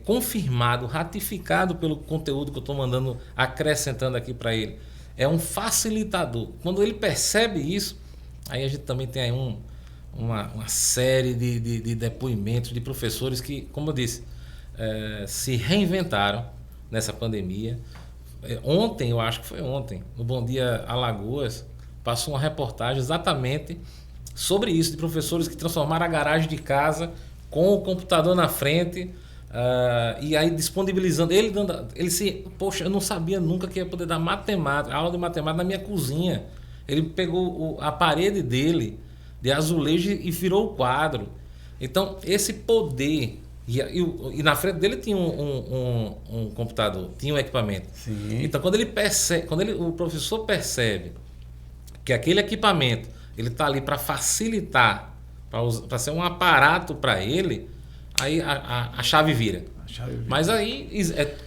confirmado, ratificado pelo conteúdo que eu estou mandando, acrescentando aqui para ele. É um facilitador. Quando ele percebe isso, aí a gente também tem aí uma série de depoimentos de professores que, como eu disse, se reinventaram nessa pandemia. Ontem, eu acho que foi ontem, no Bom Dia Alagoas, passou uma reportagem exatamente sobre isso, de professores que transformaram a garagem de casa com o computador na frente, e aí disponibilizando, poxa, eu não sabia nunca que ia poder dar aula de matemática na minha cozinha. Ele pegou a parede dele de azulejo e virou o quadro. Então, esse poder, e na frente dele tinha um computador, tinha um equipamento. Sim. Então, quando o professor percebe que aquele equipamento ele está ali para facilitar, para ser um aparato para ele, aí a chave vira. Mas aí,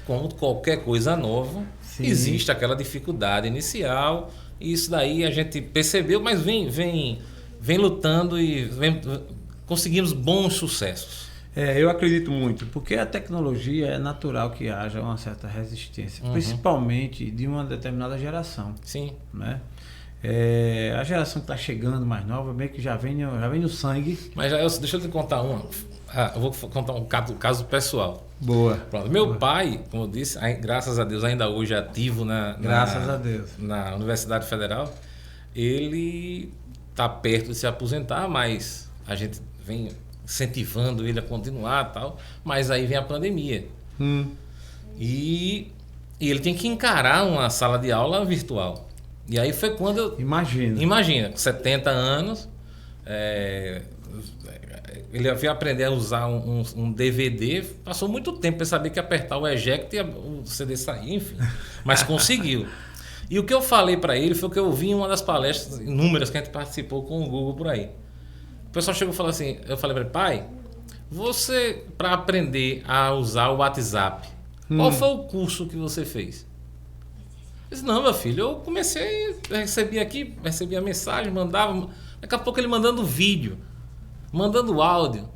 como qualquer coisa nova, sim, existe aquela dificuldade inicial, e isso daí a gente percebeu, mas vem lutando e conseguimos bons sucessos. Eu acredito muito, porque a tecnologia é natural que haja uma certa resistência, principalmente de uma determinada geração. Sim. Né? A geração que está chegando mais nova, meio que já vem no sangue. Mas deixa eu te contar uma. Eu vou contar um caso pessoal. Boa. Pronto. Meu pai, como eu disse, graças a Deus, ainda hoje é ativo graças a Deus, na Universidade Federal. Ele está perto de se aposentar, mas a gente vem incentivando ele a continuar e tal. Mas aí vem a pandemia. E ele tem que encarar uma sala de aula virtual. E aí foi quando eu... Imagina, com 70 anos, ele veio aprender a usar um DVD, passou muito tempo para saber que apertar o eject e o CD sair, enfim. Mas conseguiu. E o que eu falei para ele foi o que eu vi em uma das palestras inúmeras que a gente participou com o Google por aí. O pessoal chegou e falou assim, eu falei para ele, pai, você, para aprender a usar o WhatsApp, qual foi o curso que você fez? Eu disse, não, meu filho, eu comecei, recebi a mensagem, mandava, daqui a pouco ele mandando vídeo, mandando áudio.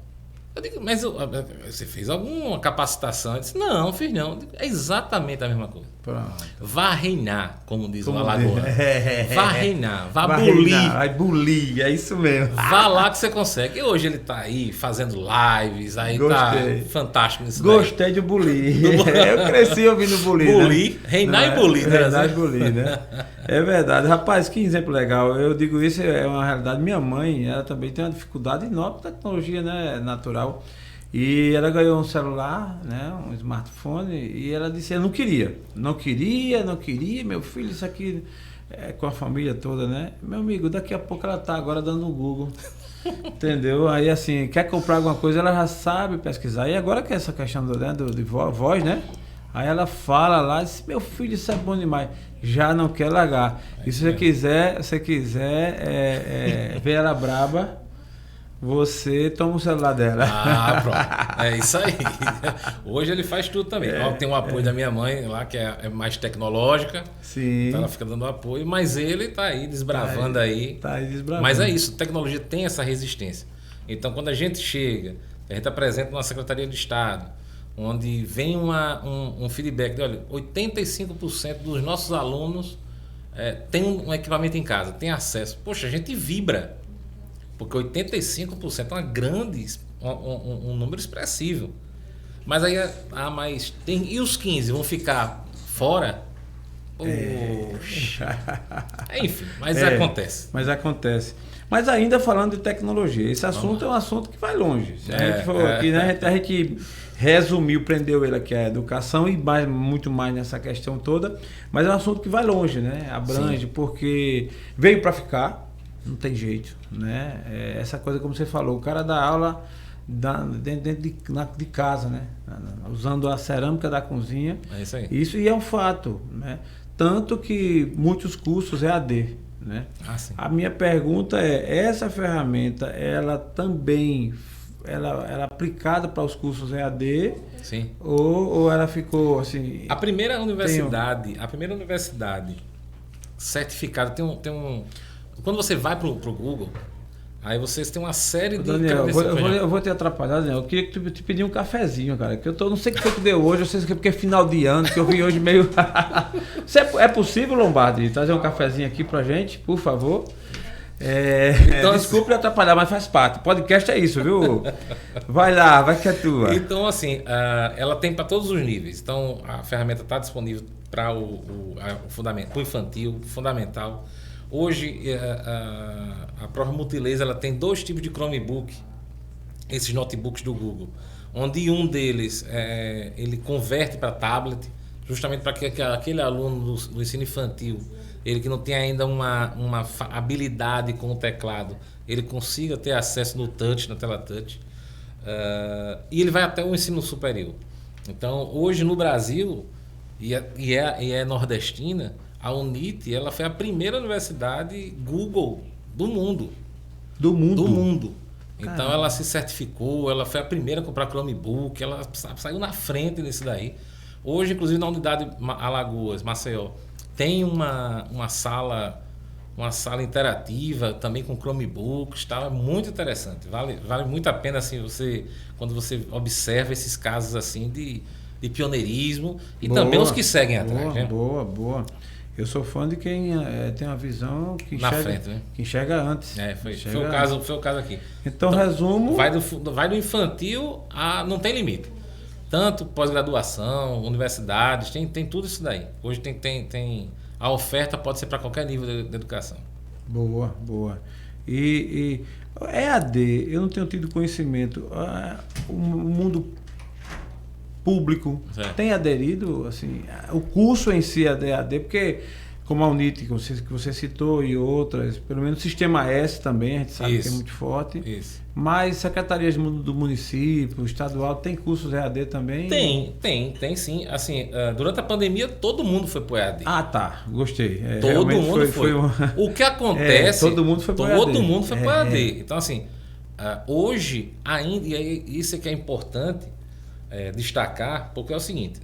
Eu digo, mas você fez alguma capacitação? Eu disse, não, fiz não. Eu digo, é exatamente a mesma coisa. Pronto. Vá reinar, como diz o Alagoano. Vá reinar, vá bulir. Vai bulir, é isso mesmo. Vá lá que você consegue. E hoje ele está aí fazendo lives, aí tá fantástico nisso. Gostei de bulir. Eu cresci ouvindo bulir. Bulir, né? Reinar e bulir, né? Reinar e bulir, né? É verdade. Rapaz, que exemplo legal. Eu digo isso, é uma realidade. Minha mãe, ela também tem uma dificuldade enorme com tecnologia, né, natural. E ela ganhou um celular, né, um smartphone, e ela disse, não queria, meu filho, isso aqui com a família toda, né? Meu amigo, daqui a pouco ela tá agora dando no Google, entendeu? Aí assim, quer comprar alguma coisa, ela já sabe pesquisar. E agora que é essa questão de voz, né? Aí ela fala lá, diz, meu filho, isso é bom demais, já não quer largar. E se você quiser ver ela braba, você toma o celular dela. Ah, pronto. É isso aí. Hoje ele faz tudo também. Tem o apoio da minha mãe lá, que é mais tecnológica. Sim. Então ela fica dando apoio, mas ele tá aí desbravando aí. Tá aí desbravando. Mas é isso, a tecnologia tem essa resistência. Então quando a gente chega, A gente apresenta na Secretaria de Estado, onde vem um feedback de, olha, 85% dos nossos alunos tem um equipamento em casa, tem acesso. Poxa, a gente vibra, porque 85% é uma grande, um número expressivo. Mas aí, mas tem, e os 15 vão ficar fora? Poxa. Enfim, mas acontece. Mas acontece. Mas ainda falando de tecnologia, esse assunto é um assunto que vai longe. A gente falou aqui, né? A gente resumiu, prendeu ele aqui a educação e muito mais nessa questão toda, mas é um assunto que vai longe, né? Abrange, sim, porque veio para ficar, não tem jeito, né? Essa coisa, como você falou, o cara dá aula dentro de casa, né? Usando a cerâmica da cozinha. É isso aí. Isso, e é um fato, né? Tanto que muitos cursos é AD, né? A minha pergunta essa ferramenta, ela também ela é aplicada para os cursos EAD? Sim. Ou ela ficou assim... A primeira universidade certificada tem um... Quando você vai para o Google, aí vocês têm uma série de... Daniel, eu vou te atrapalhar, Daniel. Eu queria que tu te pedir um cafezinho, cara. Que eu não sei o que foi que deu hoje, eu sei que é porque é final de ano, que eu vim hoje meio... É possível, Lombardi, trazer um cafezinho aqui pra gente, por favor? Então, desculpe me atrapalhar, mas faz parte. Podcast é isso, viu? Vai lá, vai que é tua. Então, assim, ela tem para todos os níveis. Então, a ferramenta está disponível para o infantil, fundamental. Hoje, a própria Multilaser, ela tem 2 tipos de Chromebook, esses notebooks do Google, onde um deles ele converte para tablet, justamente para que aquele aluno do ensino infantil, ele que não tem ainda uma habilidade com o teclado, ele consiga ter acesso no touch, na tela touch, e ele vai até o ensino superior. Então, hoje no Brasil, e é nordestina, a UNIT, ela foi a primeira universidade Google do mundo. Do mundo? Do mundo. Então, caramba, ela se certificou, ela foi a primeira a comprar Chromebook, ela saiu na frente nisso daí. Hoje, inclusive, na unidade Alagoas, Maceió, tem uma sala interativa também com Chromebooks, tá? É muito interessante. Vale muito a pena assim, quando você observa esses casos assim de pioneirismo e também os que seguem atrás. Né? Boa. Eu sou fã de quem tem uma visão que enxerga, frente, né? Que enxerga antes. Foi o caso aqui. Então, resumo... Vai do infantil a... Não tem limite. Tanto pós-graduação, universidades, tem tudo isso daí. Hoje tem a oferta pode ser para qualquer nível de educação. Boa. E EAD, eu não tenho tido conhecimento. O mundo público tem aderido, assim, o curso em si é EAD, porque como a UNIT que você citou e outras, pelo menos o Sistema S também, a gente sabe que é muito forte. Isso. Mas secretarias do município, estadual, tem cursos EAD também? Tem sim. Assim, durante a pandemia, todo mundo foi para o EAD. Ah, tá. Gostei. Todo mundo foi. O que acontece... todo mundo foi para o EAD. Todo mundo foi para o EAD. Então, assim, hoje, ainda, e isso é que é importante destacar, porque é o seguinte,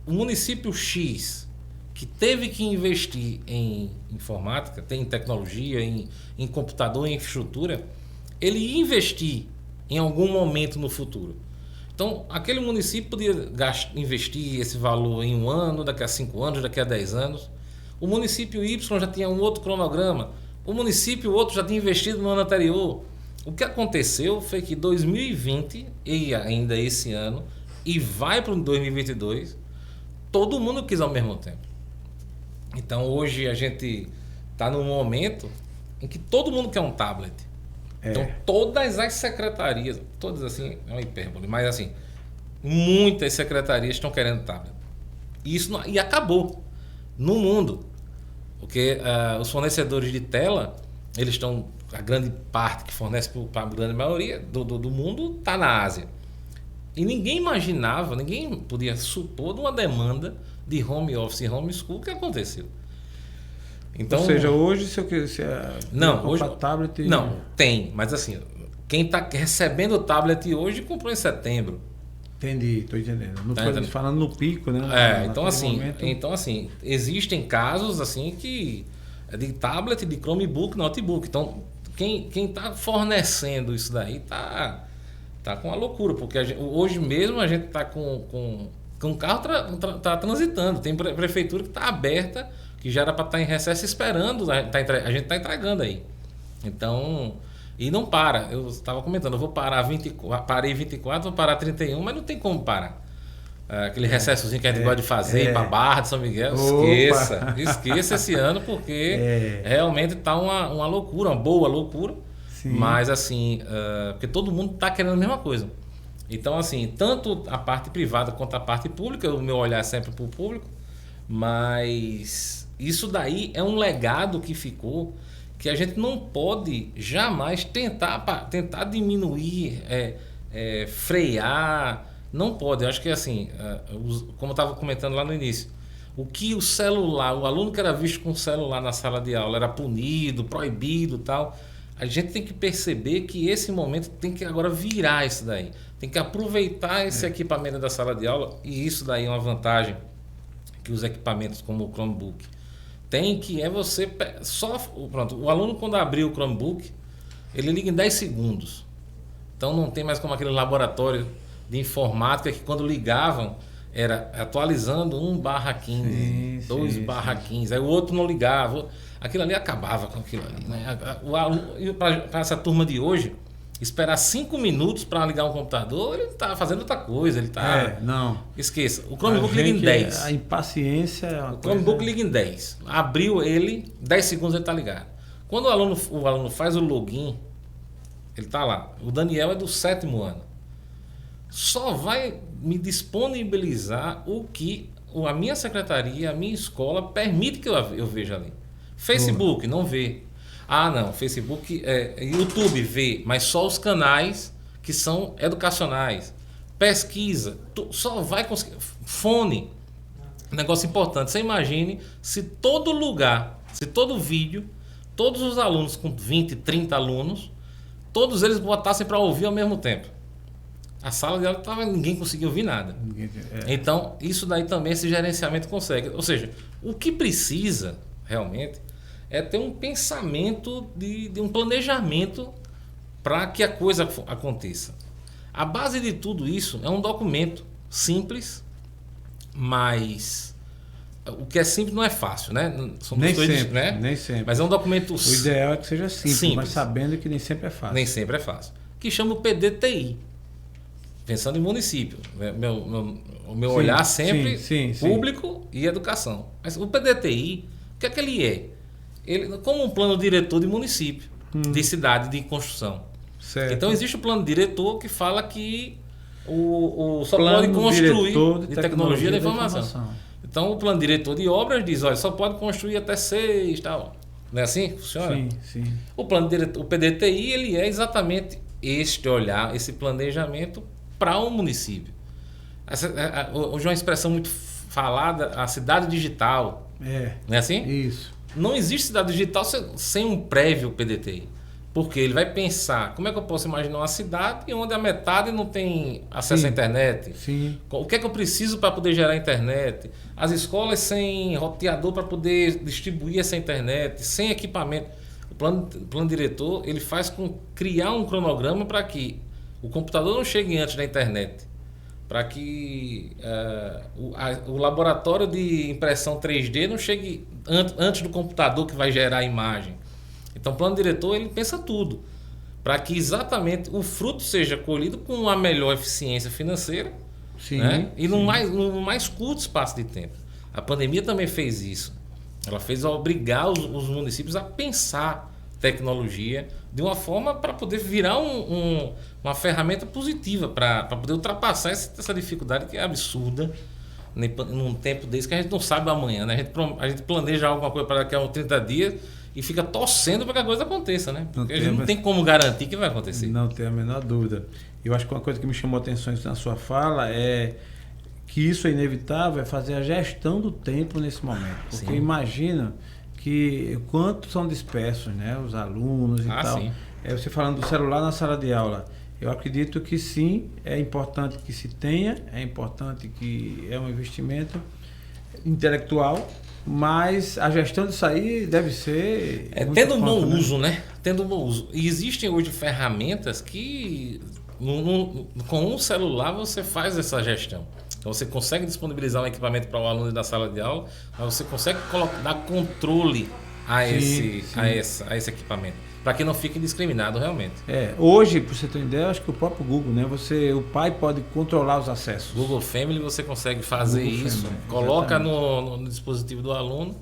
o município X, que teve que investir em informática, em tecnologia, em computador, em infraestrutura, ele ia investir em algum momento no futuro. Então, aquele município podia investir esse valor em 1 ano, daqui a 5 anos, daqui a 10 anos. O município Y já tinha um outro cronograma. O município outro já tinha investido no ano anterior. O que aconteceu foi que 2020, e ainda esse ano, e vai para o 2022, todo mundo quis ao mesmo tempo. Então, hoje a gente está num momento em que todo mundo quer um tablet. Então, todas as secretarias, todas assim, é uma hipérbole, mas assim, muitas secretarias estão querendo tablet. E acabou no mundo. Porque os fornecedores de tela, eles estão, a grande parte que fornece para a grande maioria do mundo está na Ásia. E ninguém podia supor de uma demanda de home office e home school que aconteceu. Então, ou seja, hoje se não, hoje tablet... Não, tem, mas assim, quem está recebendo o tablet hoje comprou em setembro. Entendi, estou entendendo. Não estou falando no pico, né? Então assim, existem casos assim que de tablet, de Chromebook, notebook. Então, quem está fornecendo isso daí está Tá com uma loucura, porque hoje mesmo a gente tá com o carro tá transitando. Tem prefeitura que está aberta, que já era para estar em recesso esperando, a gente está entregando aí. Então, e não para. Eu estava comentando, eu vou parar 24, parei 24, vou parar 31, mas não tem como parar. Aquele recessozinho que a gente gosta de fazer para Barra de São Miguel, esqueça esse ano, porque realmente está uma loucura, uma boa loucura. Sim. Mas assim, porque todo mundo está querendo a mesma coisa. Então, assim, tanto a parte privada quanto a parte pública, o meu olhar é sempre para o público, mas isso daí é um legado que ficou, que a gente não pode jamais tentar diminuir, frear, não pode. Eu acho que assim, como eu estava comentando lá no início, o que o celular, o aluno que era visto com o celular na sala de aula era punido, proibido e tal, a gente tem que perceber que esse momento tem que agora virar isso daí. Tem que aproveitar esse equipamento da sala de aula, e isso daí é uma vantagem que os equipamentos como o Chromebook tem, que é você pronto, o aluno quando abrir o Chromebook, ele liga em 10 segundos. Então não tem mais como aquele laboratório de informática que quando ligavam era atualizando 1/15, 2/15, aí o outro não ligava, aquilo ali acabava com aquilo ali, né? Para essa turma de hoje, esperar 5 minutos para ligar um computador, ele está fazendo outra coisa, ele está... não. Esqueça, o Chromebook liga em 10. A impaciência é uma O Chromebook liga em 10. Abriu ele, 10 segundos ele está ligado. Quando o aluno faz o login, ele está lá. O Daniel é do 7º ano. Só vai me disponibilizar o que a minha secretaria, a minha escola permite que eu veja ali. Facebook, não vê. Não, Facebook, YouTube vê, mas só os canais que são educacionais. Pesquisa, só vai conseguir. Fone, negócio importante. Você imagine se todo lugar, se todo vídeo, todos os alunos com 20, 30 alunos, todos eles botassem para ouvir ao mesmo tempo. A sala de aula ninguém conseguia ouvir nada. Então, isso daí também esse gerenciamento consegue. Ou seja, o que precisa realmente é ter um pensamento de um planejamento para que a coisa aconteça. A base de tudo isso é um documento simples, mas o que é simples não é fácil, né? Nem sempre. Mas é um documento... O ideal é que seja simples, mas sabendo que nem sempre é fácil. Nem sempre é fácil. Que chama o PDTI. Pensando em município. O meu olhar sempre público e educação. Mas o PDTI, o que é que ele é? Ele, como um plano diretor de município, de cidade, de construção. Certo. Então existe o plano diretor que fala que só pode construir de tecnologia da informação. Então o plano diretor de obras diz, olha, só pode construir até 6, tal. Não é assim que funciona? Sim. O plano diretor, o PDTI, ele é este olhar, esse planejamento para um município. Hoje é uma expressão muito falada, a cidade digital. Não é assim? Isso. Não existe cidade digital sem um prévio PDTI. Porque ele vai pensar, como é que eu posso imaginar uma cidade onde a metade não tem acesso à internet? Sim. O que é que eu preciso para poder gerar internet? As escolas sem roteador para poder distribuir essa internet, sem equipamento. O plano diretor, ele faz criar um cronograma para que o computador não chegue antes da internet, para que o laboratório de impressão 3D não chegue antes do computador que vai gerar a imagem. Então o plano diretor ele pensa tudo, para que exatamente o fruto seja colhido com uma melhor eficiência financeira, né? E no mais curto espaço de tempo. A pandemia também fez isso. Ela fez obrigar os municípios a pensar tecnologia de uma forma para poder virar uma ferramenta positiva para poder ultrapassar essa dificuldade que é absurda num tempo desse que a gente não sabe amanhã, né? A gente planeja alguma coisa para daqui a uns 30 dias e fica torcendo para que a coisa aconteça, né? Porque a gente não tem como garantir que vai acontecer. Não tenho a menor dúvida. Eu acho que uma coisa que me chamou a atenção na sua fala é que isso é inevitável, é fazer a gestão do tempo nesse momento. Porque imagina que quantos são dispersos, né? Os alunos e tal. Sim. Você falando do celular na sala de aula. Eu acredito que sim, é importante que se tenha, é importante que é um investimento intelectual, mas a gestão disso aí deve ser... tendo um bom uso, né? Tendo um bom uso. E existem hoje ferramentas que Com um celular você faz essa gestão. Então você consegue disponibilizar um equipamento para o aluno da sala de aula, mas você consegue dar controle a esse equipamento, para que não fique indiscriminado realmente. Hoje, para você ter uma ideia, acho que o próprio Google, né? O pai pode controlar os acessos. Google Family você consegue fazer Google isso, Family, coloca no dispositivo do aluno,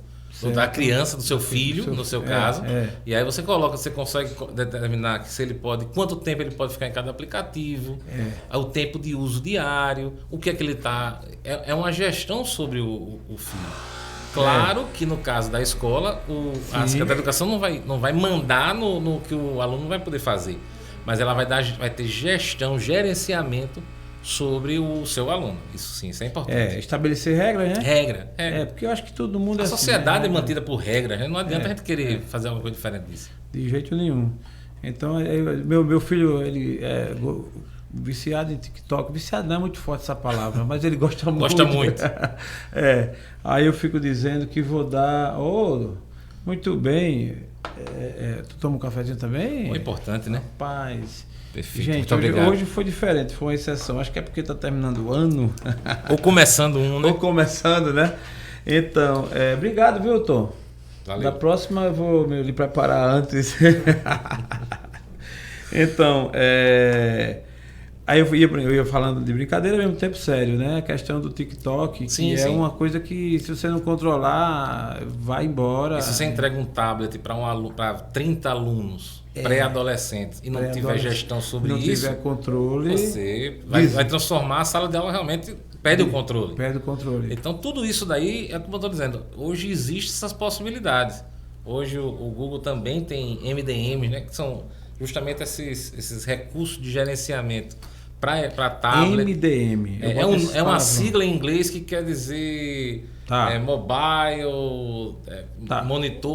da criança, do seu filho, no seu caso, e aí você consegue determinar que se ele pode, quanto tempo ele pode ficar em cada aplicativo, o tempo de uso diário, o que é que ele está. É uma gestão sobre o filho. Claro que no caso da escola, a Secretaria da Educação não vai mandar no que o aluno vai poder fazer, mas ela vai ter gestão, gerenciamento sobre o seu aluno. Isso sim, isso é importante. Estabelecer regras, né? Regra. Porque eu acho que todo mundo a assim, sociedade né? é mantida por regras, né? Não adianta a gente querer fazer alguma coisa diferente disso. De jeito nenhum. Então, meu filho, ele é viciado em TikTok. Viciado não é muito forte essa palavra, mas ele gosta muito. Gosta muito. Aí eu fico dizendo que vou dar... muito bem. Tu toma um cafezinho também? É importante, né? Rapaz... Perfeito. Gente, hoje foi diferente, foi uma exceção. Acho que é porque está terminando o ano. Ou começando um, né? Ou começando, né? Então, obrigado, viu, Tom? Valeu. Da próxima eu vou me preparar antes. Então, aí eu ia falando de brincadeira ao mesmo tempo sério, né? A questão do TikTok, sim, que é uma coisa que se você não controlar, vai embora. E se você entrega um tablet para 30 alunos pré-adolescentes e não tiver gestão sobre isso, não tiver controle, você vai transformar a sala de aula realmente, perde o controle. Perde o controle. Então tudo isso daí, é como eu estou dizendo, hoje existem essas possibilidades. Hoje o Google também tem MDMs, né, que são justamente esses recursos de gerenciamento para tablet. MDM. É uma sigla em inglês que quer dizer mobile,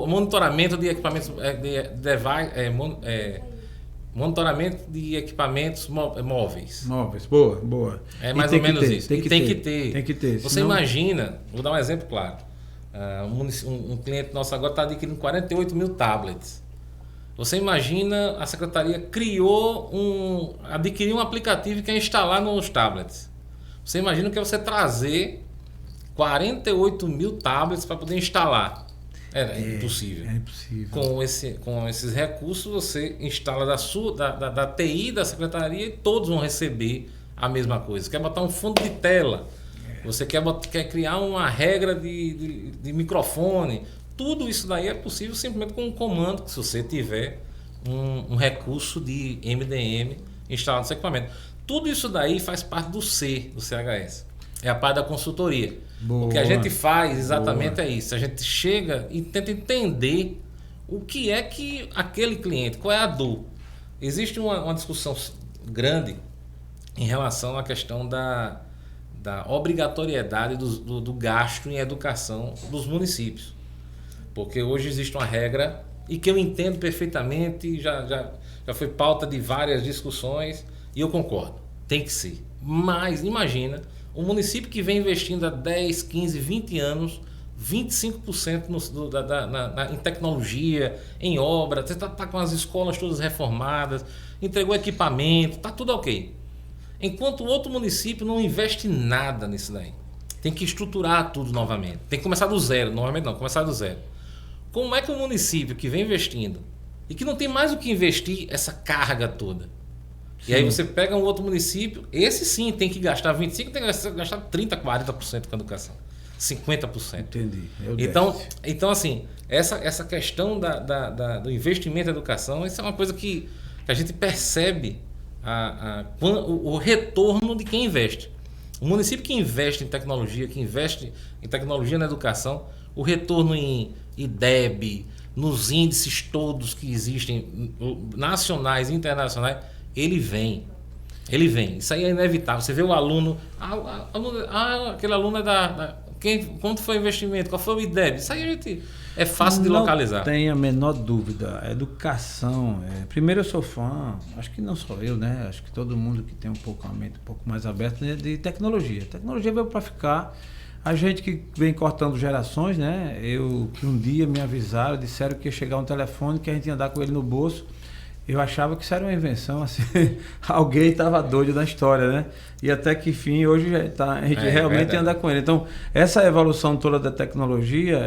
monitoramento de equipamentos, monitoramento de equipamentos móveis. Móveis, boa. É mais ou menos isso. Tem que ter. Você senão... imagina, vou dar um exemplo claro. Um cliente nosso agora está adquirindo 48 mil tablets. Você imagina, a secretaria adquiriu um aplicativo que quer instalar nos tablets. Você imagina que é você trazer 48 mil tablets para poder instalar. É impossível. É impossível. Com esses recursos, você instala da TI da secretaria e todos vão receber a mesma coisa. Quer botar um fundo de tela, você quer criar uma regra de microfone. Tudo isso daí é possível simplesmente com um comando, que se você tiver um recurso de MDM instalado no seu equipamento. Tudo isso daí faz parte do CHS. É a parte da consultoria. Boa. O que a gente faz exatamente é isso. A gente chega e tenta entender o que é que aquele cliente, qual é a dor. Existe uma discussão grande em relação à questão da obrigatoriedade do gasto em educação dos municípios. Porque hoje existe uma regra, e que eu entendo perfeitamente, já foi pauta de várias discussões, e eu concordo, tem que ser. Mas imagina, um município que vem investindo há 10, 15, 20 anos, 25% em tecnologia, em obra, você está com as escolas todas reformadas, entregou equipamento, está tudo ok. Enquanto o outro município não investe nada nisso daí. Tem que estruturar tudo novamente. Tem que começar do zero, novamente não, começar do zero. Como é que um município que vem investindo e que não tem mais o que investir essa carga toda? E aí você pega um outro município, esse sim tem que gastar 25%, tem que gastar 30%, 40% com a educação. 50%. Entendi. Então assim, essa questão do investimento em educação, isso é uma coisa que a gente percebe o retorno de quem investe. O município que investe em tecnologia, na educação, o retorno em IDEB, nos índices todos que existem, nacionais e internacionais, ele vem. Isso aí é inevitável. Você vê o aluno, aquele aluno é quanto foi o investimento, qual foi o IDEB? Isso aí é fácil de localizar. Não tenho a menor dúvida. A educação, primeiro eu sou fã, acho que não só eu, né? Acho que todo mundo que tem a mente um pouco mais aberto, né, de tecnologia. A tecnologia veio para ficar. A gente que vem cortando gerações, né? Que um dia me avisaram, disseram que ia chegar um telefone que a gente ia andar com ele no bolso eu achava que isso era uma invenção, assim, alguém estava doido na história, né? E até que enfim, hoje a gente realmente verdade. anda com ele. Então, essa evolução toda da tecnologia,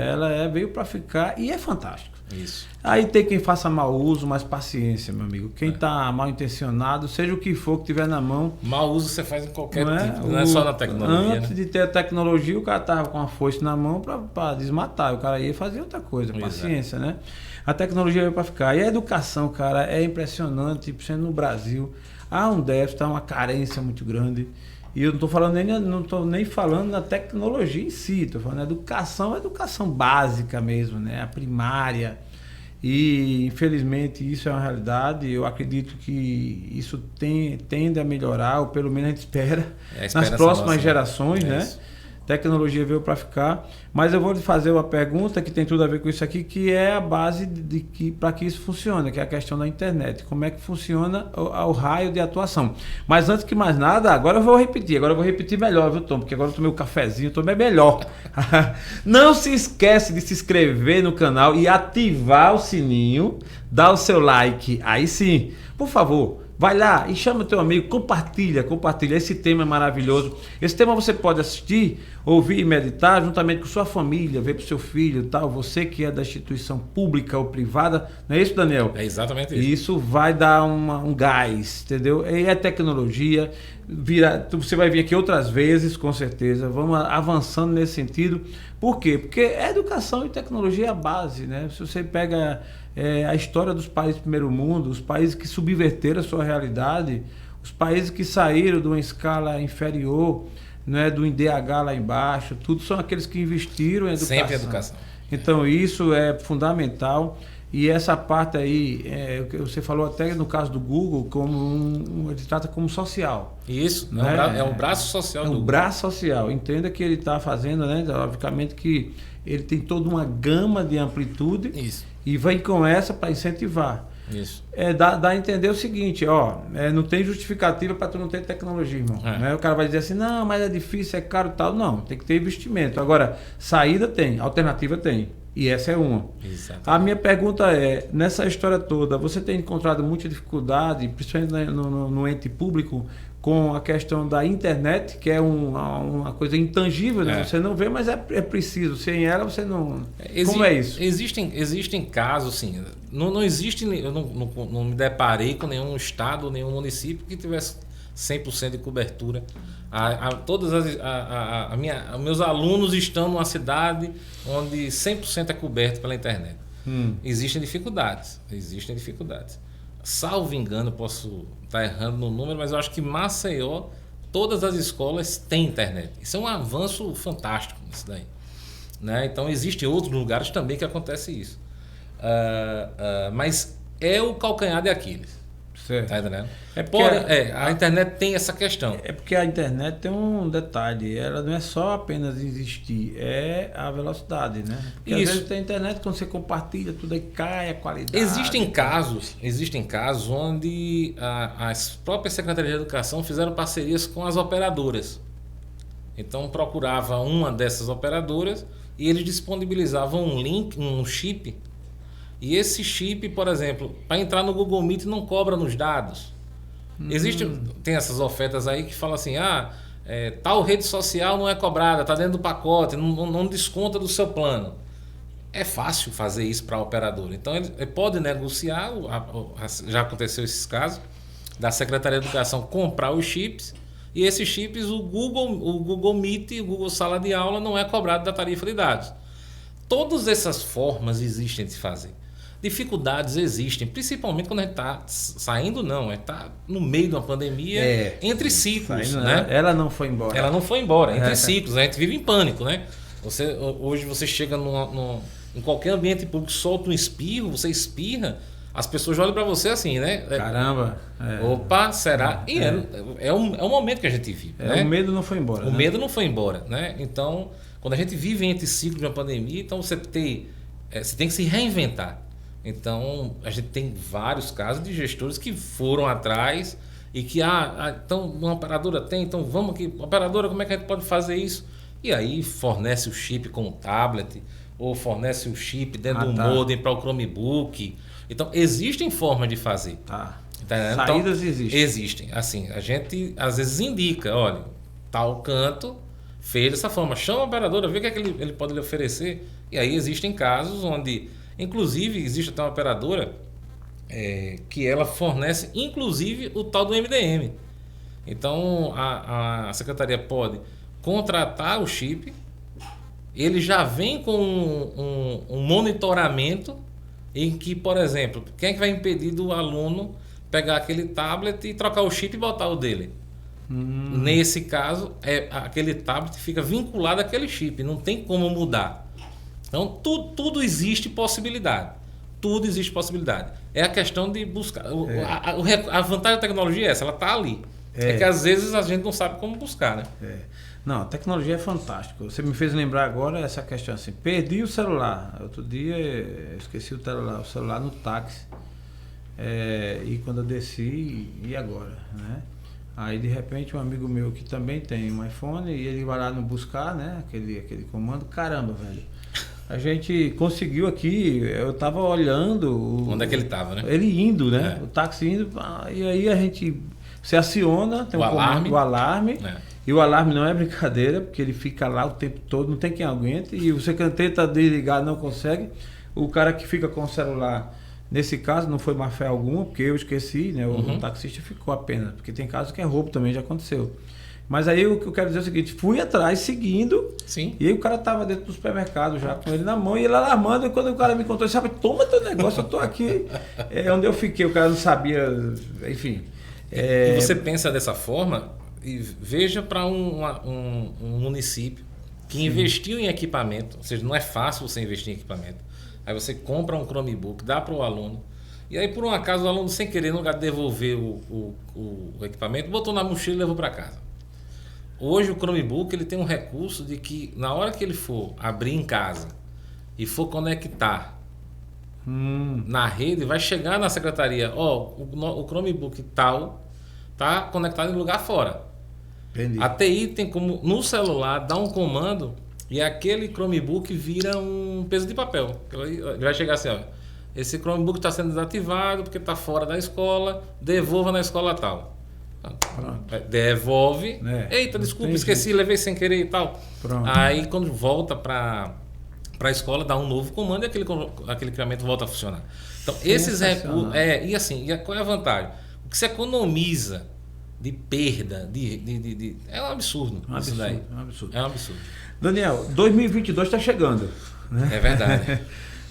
veio para ficar e é fantástico. Isso. Aí tem quem faça mau uso, mas paciência, meu amigo. Quem está mal intencionado, seja o que for que tiver na mão. Mau uso você faz em qualquer Não é? tipo, não é só na tecnologia. Antes né? de ter a tecnologia, o cara tava com uma foice na mão para desmatar. O cara ia fazer outra coisa, Exato. paciência, né? A tecnologia veio para ficar. E a educação, cara, é impressionante, sendo no Brasil. Há um déficit, há uma carência muito grande. E eu não estou nem falando na tecnologia em si, estou falando na educação, a educação básica mesmo, né? A primária. E infelizmente isso é uma realidade. Eu acredito que isso tende a melhorar, ou pelo menos a gente espera, nas próximas nossa, gerações, né? Isso. Tecnologia veio para ficar. Mas eu vou lhe fazer uma pergunta que tem tudo a ver com isso aqui, que é a base para que isso funcione, que é a questão da internet. Como é que funciona o raio de atuação. Mas antes que mais nada, agora eu vou repetir melhor, viu, Tom? Porque agora eu tomei um cafezinho, tomei melhor. Não se esquece de se inscrever no canal e ativar o sininho, dar o seu like. Aí sim, por favor. Vai lá e chama teu amigo, compartilha. Esse tema é maravilhoso. Esse tema você pode assistir, ouvir e meditar juntamente com sua família, ver pro seu filho, tal. Você que é da instituição pública ou privada, não é isso, Daniel? É exatamente isso. E isso vai dar um gás, entendeu? E é tecnologia. Você vai vir aqui outras vezes, com certeza. Vamos avançando nesse sentido. Por quê? Porque educação e tecnologia é a base, né? Se você pega a história dos países do primeiro mundo, os países que subverteram a sua realidade, os países que saíram de uma escala inferior, né, do IDH lá embaixo, tudo são aqueles que investiram em educação. Sempre educação. Então isso é fundamental. E essa parte aí, você falou até no caso do Google, ele trata como social. Isso, né? É um braço social do Google. Google. Braço social. Entenda que ele está fazendo, né? Obviamente que ele tem toda uma gama de amplitude. Isso. E vem com essa para incentivar. Isso. Dá a entender o seguinte, não tem justificativa para tu não ter tecnologia, irmão. Né? O cara vai dizer assim, não, mas é difícil, é caro e tal. Não, tem que ter investimento. Agora, saída tem, alternativa tem. E essa é uma. Exatamente. A minha pergunta é, nessa história toda, você tem encontrado muita dificuldade, principalmente no ente público, com a questão da internet, que é uma coisa intangível, né? Você não vê, mas é preciso. Sem ela, você não... Como é isso? Existem casos, sim. Não existe... Eu não me deparei com nenhum estado, nenhum município que tivesse 100% de cobertura. Meus alunos estão numa cidade onde 100% é coberto pela internet. Existem dificuldades. Salvo engano, posso estar errando no número, mas eu acho que Maceió, todas as escolas têm internet. Isso é um avanço fantástico nisso daí. Né? Então, existem outros lugares também que acontece isso. Mas é o calcanhar de Aquiles. Certo. Tá entendendo? A internet tem essa questão. É porque a internet tem um detalhe, ela não é só apenas existir, é a velocidade, né? Porque às vezes tem internet, quando você compartilha, tudo aí cai a qualidade. Existem casos onde as próprias Secretarias de Educação fizeram parcerias com as operadoras. Então procurava uma dessas operadoras e eles disponibilizavam um link, um chip. E esse chip, por exemplo, para entrar no Google Meet não cobra nos dados. Tem essas ofertas aí que falam assim, tal rede social não é cobrada, está dentro do pacote, não desconta do seu plano. É fácil fazer isso para a operadora. Então ele pode negociar, já aconteceu esses casos, da Secretaria de Educação comprar os chips, e esses chips o Google Meet e o Google Sala de Aula não é cobrado da tarifa de dados. Todas essas formas existem de se fazer. Dificuldades existem, principalmente quando a gente está saindo, está no meio de uma pandemia, entre ciclos. Né? Ela não foi embora. Ela não foi embora, entre ciclos. A gente vive em pânico, né? Hoje você chega em qualquer ambiente público, solta um espirro, você espirra, as pessoas olham para você assim, né? Caramba! Opa, será? É um momento que a gente vive. Né? O medo não foi embora. O medo não foi embora, né? Então, quando a gente vive entre ciclos de uma pandemia, então você tem que se reinventar. Então, a gente tem vários casos de gestores que foram atrás e que, então uma operadora tem, então vamos aqui, operadora, como é que a gente pode fazer isso? E aí fornece o chip com o tablet, ou fornece o chip dentro do modem para o Chromebook. Então, existem formas de fazer. Tá. Então, Saídas existem. Existem. Assim, a gente às vezes indica, olha, tal canto fez dessa forma. Chama a operadora, vê o que é que ele pode lhe oferecer. E aí existem casos onde, inclusive, existe até uma operadora que ela fornece, inclusive, o tal do MDM. Então, a secretaria pode contratar o chip, ele já vem com um monitoramento em que, por exemplo, quem é que vai impedir do aluno pegar aquele tablet e trocar o chip e botar o dele? Nesse caso, aquele tablet fica vinculado àquele chip, não tem como mudar. Então, tudo existe possibilidade. Tudo existe possibilidade. É a questão de buscar. A vantagem da tecnologia é essa, ela está ali. É que às vezes a gente não sabe como buscar, né? Não, a tecnologia é fantástica. Você me fez lembrar agora essa questão assim. Perdi o celular. Outro dia esqueci o celular no táxi. E quando eu desci, e agora? Né? Aí de repente um amigo meu que também tem um iPhone e ele vai lá no buscar, né? Aquele comando. Caramba, velho. A gente conseguiu aqui, eu tava olhando. Onde é que ele tava, né? Ele indo, né? O táxi indo. E aí a gente. Você aciona, tem um comando, o alarme. E o alarme não é brincadeira, porque ele fica lá o tempo todo, não tem quem aguente. E você tenta desligar, não consegue. O cara que fica com o celular, nesse caso, não foi má fé alguma, porque eu esqueci, né? O taxista ficou apenas. Porque tem casos que é roubo também, já aconteceu. Mas aí o que eu quero dizer é o seguinte, fui atrás, seguindo. Sim. E aí o cara tava dentro do supermercado já, com ele na mão, e ele alarmando. E quando o cara me contou, ele sabe, toma teu negócio, eu tô aqui. Onde eu fiquei, o cara não sabia, enfim. E você pensa dessa forma, e veja para um município que investiu em equipamento, ou seja, não é fácil você investir em equipamento. Aí você compra um Chromebook, dá para o aluno, e aí por um acaso o aluno, sem querer, no lugar de devolver o equipamento, botou na mochila e levou para casa. Hoje o Chromebook ele tem um recurso de que na hora que ele for abrir em casa e for conectar na rede, vai chegar na secretaria, o Chromebook tal está conectado em lugar fora. Entendi. A TI tem como, no celular, dar um comando e aquele Chromebook vira um peso de papel. Ele vai chegar assim, esse Chromebook está sendo desativado porque está fora da escola, devolva na escola tal. Pronto. Devolve. Eita, desculpa, esqueci, levei sem querer e tal. Pronto. Aí quando volta para a escola, dá um novo comando e aquele equipamento volta a funcionar. Então, esses recursos. Qual é a vantagem? O que se economiza de perda, é um absurdo. Isso daí. É um absurdo. Daniel, 2022 está chegando. Né? É verdade.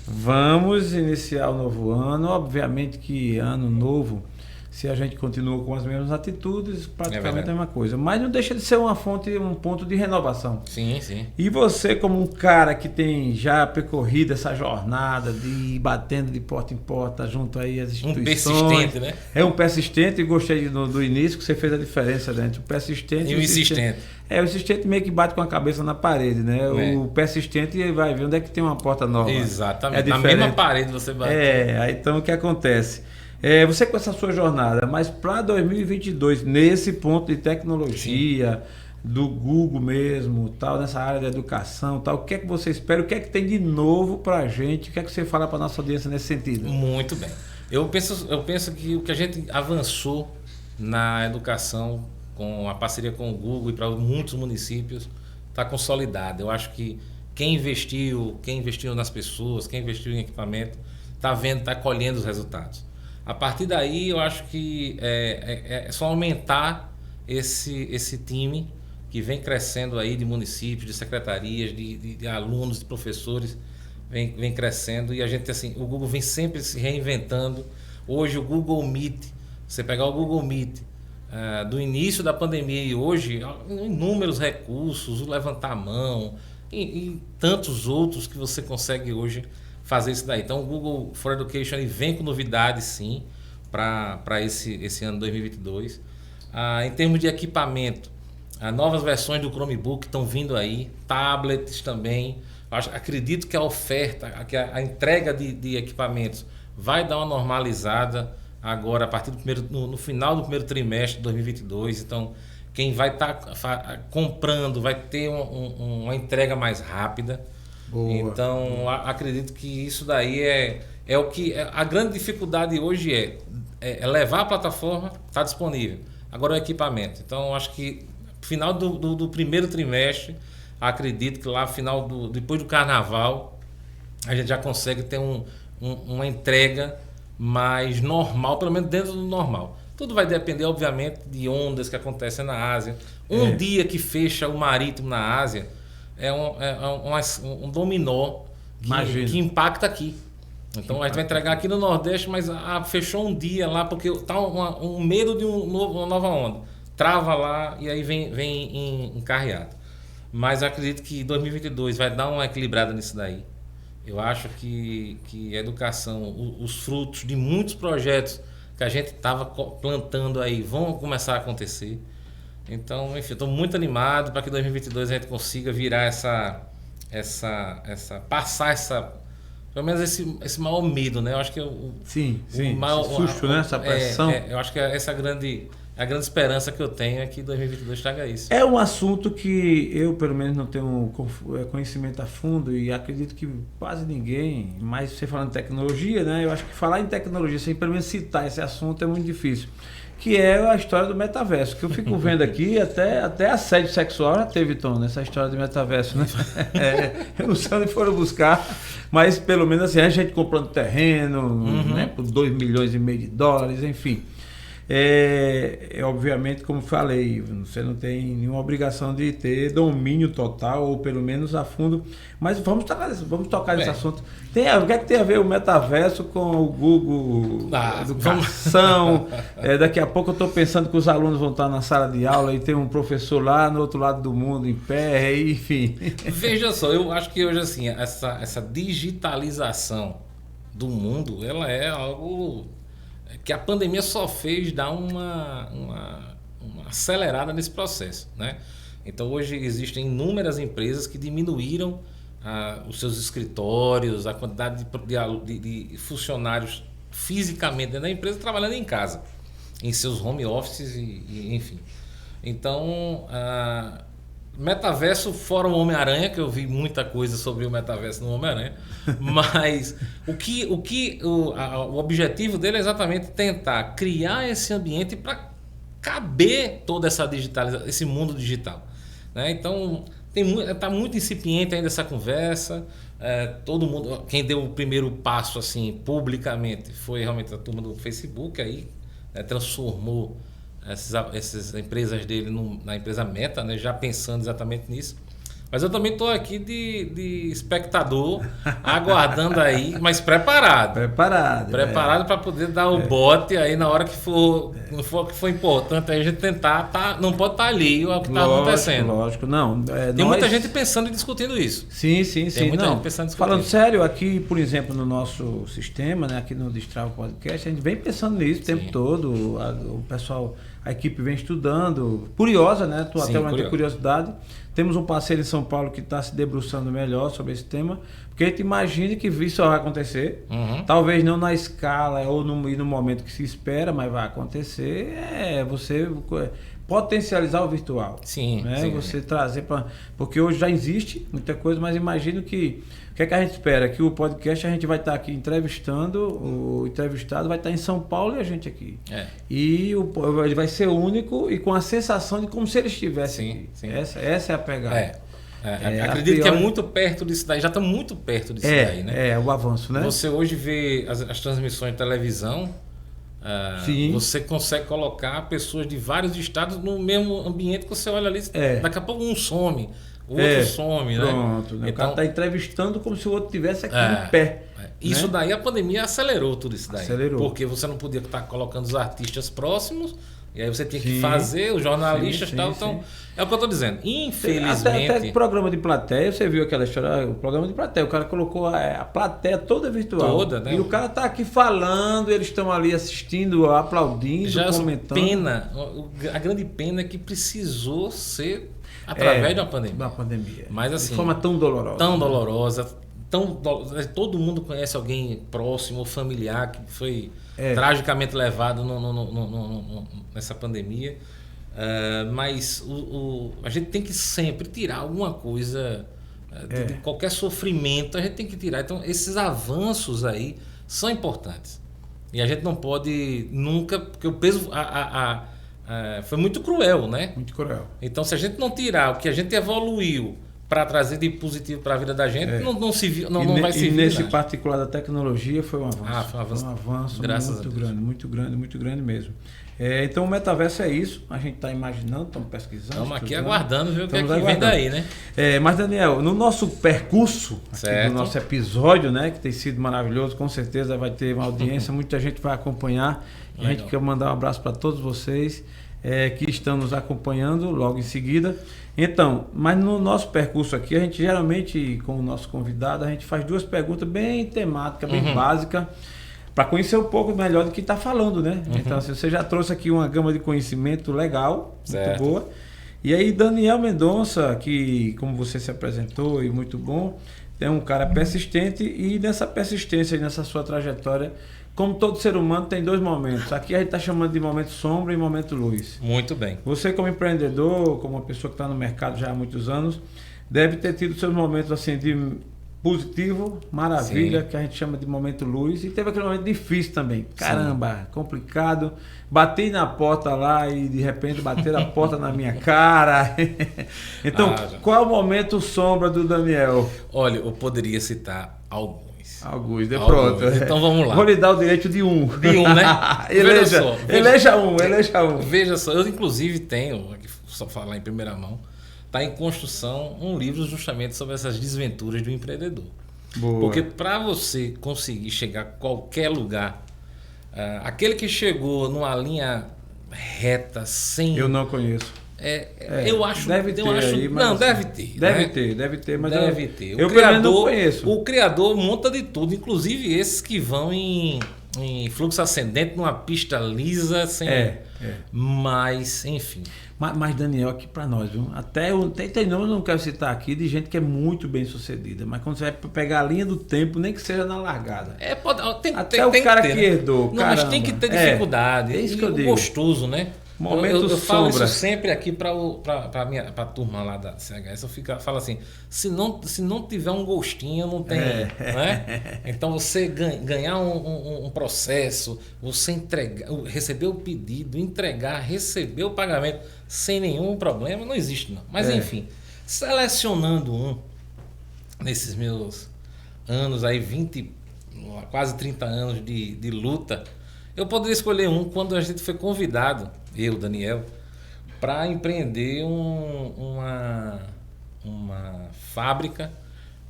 Vamos iniciar o novo ano. Obviamente que ano novo, se a gente continua com as mesmas atitudes, praticamente a mesma coisa. Mas não deixa de ser um ponto de renovação. Sim, sim. E você, como um cara que tem já percorrido essa jornada de ir batendo de porta em porta junto aí às instituições. Um persistente, né? É um persistente, e gostei do início que você fez a diferença entre o persistente e o insistente. O insistente meio que bate com a cabeça na parede, né? O persistente vai ver onde é que tem uma porta nova. Exatamente. Na mesma parede você bate. Então o que acontece? Você com essa sua jornada, mas para 2022, nesse ponto de tecnologia, do Google mesmo, tal, nessa área da educação, tal, o que é que você espera? O que é que tem de novo para a gente? O que é que você fala para a nossa audiência nesse sentido? Muito bem. Eu penso que o que a gente avançou na educação com a parceria com o Google e para muitos municípios está consolidado. Eu acho que quem investiu nas pessoas, quem investiu em equipamento, está colhendo os resultados. A partir daí, eu acho que é só aumentar esse time que vem crescendo aí de municípios, de secretarias, de alunos, de professores, vem crescendo. E a gente, assim, o Google vem sempre se reinventando. Hoje, o Google Meet, você pegar o Google Meet do início da pandemia e hoje, inúmeros recursos, o levantar a mão e tantos outros que você consegue hoje fazer isso daí. Então o Google for Education ele vem com novidades sim para esse ano 2022. Em termos de equipamento, novas versões do Chromebook estão vindo aí, tablets também. Acredito que a oferta, que a entrega de equipamentos vai dar uma normalizada agora a partir no final do primeiro trimestre de 2022. Então quem vai estar comprando vai ter uma entrega mais rápida. Boa. Então, acredito que isso daí é o que... A grande dificuldade hoje é levar a plataforma, está disponível. Agora o equipamento. Então, acho que final do primeiro trimestre, acredito que lá depois do carnaval, a gente já consegue ter uma entrega mais normal, pelo menos dentro do normal. Tudo vai depender, obviamente, de ondas que acontecem na Ásia. Um dia que fecha o marítimo na Ásia é um dominó que impacta aqui. Então a gente vai entregar aqui no Nordeste, mas fechou um dia lá porque está um medo de uma nova onda. Trava lá e aí vem encarreado. Mas eu acredito que 2022 vai dar uma equilibrada nisso daí. Eu acho que a educação, os frutos de muitos projetos que a gente estava plantando aí vão começar a acontecer. Então, enfim, estou muito animado para que 2022 a gente consiga virar passar pelo menos esse maior medo, né? Eu acho que esse susto, né? Essa pressão. Eu acho que essa é a grande esperança que eu tenho é que 2022 traga isso. É um assunto que eu, pelo menos, não tenho conhecimento a fundo e acredito que quase ninguém, mas você falando de tecnologia, né? Eu acho que falar em tecnologia, sem pelo menos citar esse assunto, é muito difícil. Que é a história do metaverso, que eu fico vendo aqui, até assédio sexual já teve, Tom, nessa história do metaverso, né? Eu não sei onde foram buscar, mas pelo menos assim, a gente comprando terreno, né, por 2,5 milhões de dólares, enfim. Obviamente, como falei, você não tem nenhuma obrigação de ter domínio total, ou pelo menos a fundo, mas vamos tocar nesse assunto. O que é que tem a ver o metaverso com o Google Educação? Daqui a pouco eu estou pensando que os alunos vão estar na sala de aula e tem um professor lá no outro lado do mundo em pé, enfim. Veja só, eu acho que hoje assim, essa digitalização do mundo, ela é algo que a pandemia só fez dar uma acelerada nesse processo, né? Então hoje existem inúmeras empresas que diminuíram os seus escritórios, a quantidade de funcionários fisicamente dentro da empresa trabalhando em casa, em seus home offices enfim. Então, metaverso fora o Homem-Aranha, que eu vi muita coisa sobre o metaverso no Homem-Aranha, mas o objetivo dele é exatamente tentar criar esse ambiente para caber toda essa digitalização, esse mundo digital, né? Então está muito incipiente ainda essa conversa. Todo mundo, quem deu o primeiro passo assim publicamente foi realmente a turma do Facebook, aí transformou essas empresas dele na empresa Meta, né, já pensando exatamente nisso. Mas eu também estou aqui de espectador, aguardando aí, mas preparado. Preparado para poder dar o bote aí na hora que for importante, aí a gente tentar, não pode estar alheio ao que está acontecendo. Lógico, não. Tem muita gente pensando e discutindo isso. Sim. Tem muita gente pensando e discutindo. Falando sério, aqui, por exemplo, no nosso sistema, né, aqui no Destrava Podcast, a gente vem pensando nisso o tempo todo. O pessoal, a equipe vem estudando, curiosa, né? Até uma curiosidade. Temos um parceiro em São Paulo que está se debruçando melhor sobre esse tema, porque a gente imagina que isso vai acontecer, talvez não na escala ou no momento que se espera, mas vai acontecer. Você potencializar o virtual. Sim. Você trazer para... Porque hoje já existe muita coisa, mas imagino que... O que é que a gente espera? Que o podcast a gente vai estar aqui entrevistando, o entrevistado vai estar em São Paulo e a gente aqui. E ele vai ser único e com a sensação de como se ele estivesse aqui. Sim. Essa é a pegada. Acredito que é muito perto disso daí, já está muito perto disso daí, né? O avanço, né? Você hoje vê as transmissões de televisão, você consegue colocar pessoas de vários estados no mesmo ambiente que você olha ali, daqui a pouco um some. O outro some, pronto, né? Então, o cara está entrevistando como se o outro estivesse aqui em pé. Isso daí, a pandemia acelerou tudo isso daí. Acelerou. Porque você não podia estar colocando os artistas próximos, e aí você tinha que fazer, os jornalistas e tal. Então, é o que eu estou dizendo. Infelizmente... Até programa de plateia, você viu aquela história, o programa de plateia, o cara colocou a plateia toda virtual. Toda, né? E o cara está aqui falando, eles estão ali assistindo, aplaudindo, comentando. A grande pena é que precisou ser... através da pandemia. Mas assim, de forma tão dolorosa. Todo mundo conhece alguém próximo ou familiar que foi tragicamente levado nessa pandemia. Mas a gente tem que sempre tirar alguma coisa, de qualquer sofrimento, a gente tem que tirar. Então, esses avanços aí são importantes. E a gente não pode nunca, porque o peso foi muito cruel, né? Muito cruel. Então, se a gente não tirar o que a gente evoluiu para trazer de positivo para a vida da gente, não vai servir. E nesse particular da tecnologia foi um avanço. Foi um avanço Graças muito grande, muito grande mesmo. Então o metaverso é isso, a gente está imaginando, estamos pesquisando. Estamos aqui aguardando ver o que é que aguardando. Vem daí, né? Mas Daniel, no nosso percurso aqui do nosso episódio, né, que tem sido maravilhoso, com certeza vai ter uma audiência, muita gente vai acompanhar. A gente quer mandar um abraço para todos vocês que estão nos acompanhando logo em seguida. Então, mas no nosso percurso aqui, a gente geralmente, com o nosso convidado, a gente faz 2 perguntas bem temáticas, bem básicas, para conhecer um pouco melhor do que está falando, né? Então, assim, você já trouxe aqui uma gama de conhecimento legal, muito boa. E aí, Daniel Mendonça, que, como você se apresentou, e muito bom, é um cara persistente, e nessa persistência, nessa sua trajetória, como todo ser humano, tem 2 momentos. Aqui a gente está chamando de momento sombra e momento luz. Muito bem. Você, como empreendedor, como uma pessoa que está no mercado já há muitos anos, deve ter tido seus momentos assim de positivo, maravilha, que a gente chama de momento luz, e teve aquele momento difícil também. Caramba, complicado. Bati na porta lá e de repente bateram a porta na minha cara. Então, qual é o momento sombra do Daniel? Olha, eu poderia citar alguns. Pronto. Então vamos lá. Vou lhe dar o direito de um. Né? Eleja um. Veja só, eu inclusive tenho, aqui, só falar em primeira mão, está em construção um livro justamente sobre essas desventuras do empreendedor. Boa. Porque para você conseguir chegar a qualquer lugar, aquele que chegou numa linha reta, sem... Eu não conheço. Eu acho... Deve ter aí, mas... Não, deve ter. Deve ter, mas deve ter. Eu não conheço. O criador monta de tudo, inclusive esses que vão em fluxo ascendente, numa pista lisa, sem... Mas, enfim... Mas Daniel, aqui para nós, viu? Até eu não quero citar aqui de gente que é muito bem sucedida, mas quando você vai pegar a linha do tempo, nem que seja na largada. Tem o cara que ter, que herdou. Não, mas tem que ter dificuldade. É isso que eu digo. Gostoso, né? Momento eu falo sombra. isso sempre aqui para a turma lá da CHS. Eu falo assim: se não tiver um gostinho, não tem. Né? Então você ganhar um processo, você entregar, receber o pedido, entregar, receber o pagamento sem nenhum problema, não existe não. Mas enfim, selecionando nesses meus anos aí, 20, quase 30 anos de luta, eu poderia escolher quando a gente foi convidado, eu, Daniel, para empreender uma fábrica,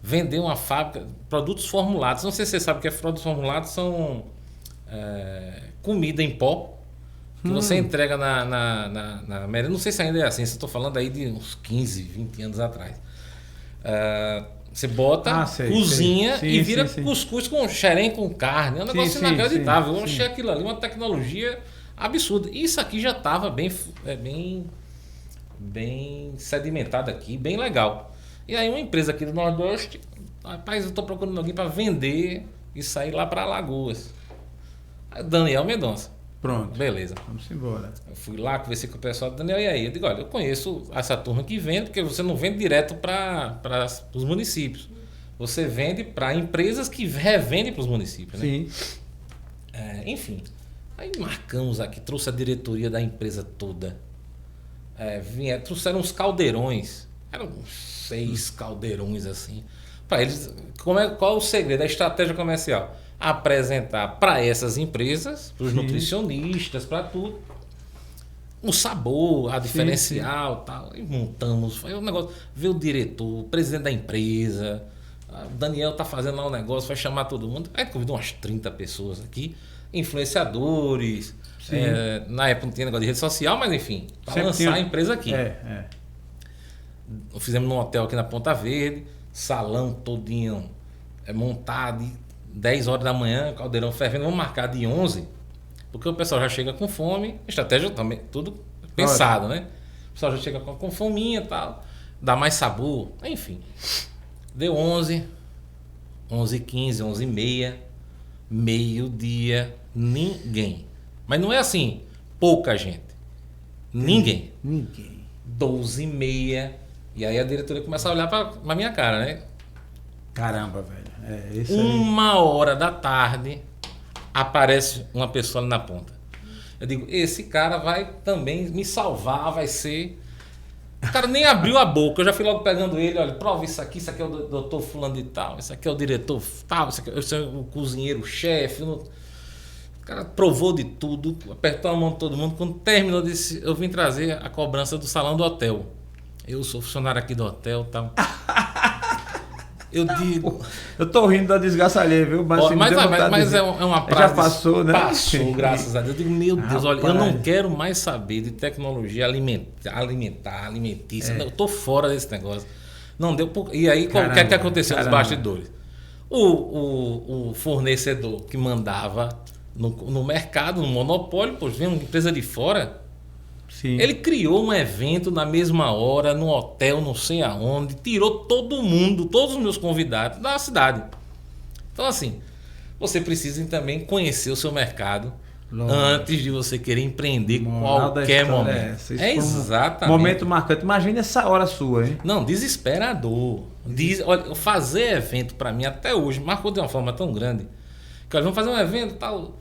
vender uma fábrica, produtos formulados. Não sei se você sabe o que é produtos formulados, são comida em pó, que você entrega na merenda. Não sei se ainda é assim, estou falando aí de uns 15, 20 anos atrás. Você bota, cozinha e vira cuscuz com xerém com carne. É um negócio inacreditável. Eu achei aquilo ali uma tecnologia absurda. Isso aqui já estava bem sedimentado aqui, bem legal. E aí uma empresa aqui do Nordeste, rapaz, eu estou procurando alguém para vender e sair lá para Alagoas. Daniel Mendonça. Pronto. Beleza. Vamos embora. Eu fui lá, conversei com o pessoal do Daniel, e aí? Eu digo, olha, eu conheço essa turma que vende, porque você não vende direto para os municípios. Você vende para empresas que revendem para os municípios, né? Sim. Enfim, aí marcamos aqui, trouxe a diretoria da empresa toda. Trouxeram uns caldeirões, eram uns 6 caldeirões assim. Para eles, qual é o segredo, a estratégia comercial? Apresentar para essas empresas, para os nutricionistas, para tudo, o sabor, a diferencial, tal. E montamos, foi um negócio. Veio o diretor, o presidente da empresa, o Daniel tá fazendo lá um negócio, vai chamar todo mundo. Aí convidou umas 30 pessoas aqui, influenciadores. Na época não tinha negócio de rede social, mas enfim, para lançar a empresa aqui. Fizemos num hotel aqui na Ponta Verde, salão todinho montado, 10 horas da manhã, caldeirão fervendo, vamos marcar de 11, porque o pessoal já chega com fome, estratégia também, tudo pensado, né? O pessoal já chega com fominha e tal, dá mais sabor, enfim. Deu 11, 11h15, 11h30, meio-dia, ninguém. Mas não é assim, pouca gente. Ninguém. 12h30. E aí a diretoria começa a olhar pra minha cara, né? Caramba, velho. 1h aparece uma pessoa ali na ponta. Eu digo, esse cara vai também me salvar, vai ser... O cara nem abriu a boca, eu já fui logo pegando ele, olha, prova isso aqui é o doutor fulano de tal, isso aqui é o diretor tal, esse é o cozinheiro-chefe. O cara provou de tudo, apertou a mão de todo mundo. Quando terminou, disse, eu vim trazer a cobrança do salão do hotel. Eu sou funcionário aqui do hotel e tal. Eu digo... Eu tô rindo da desgraça alheia, viu? Mas é uma praça. Já passou, né? Passou, graças a Deus. Eu digo, meu Deus, olha, eu não quero mais saber de tecnologia alimentícia. Eu tô fora desse negócio. Não deu. E aí, o que é que aconteceu nos bastidores? O fornecedor que mandava no mercado, no monopólio, pô, vem uma empresa de fora. Sim. Ele criou um evento na mesma hora, no hotel, não sei aonde, tirou todo mundo, todos os meus convidados da cidade. Então, assim, você precisa também conhecer o seu mercado antes de você querer empreender qualquer momento. Exatamente. Momento marcante. Imagina essa hora sua, hein? Não, desesperador. Olha, fazer evento para mim até hoje marcou de uma forma tão grande que nós vamos fazer um evento tal.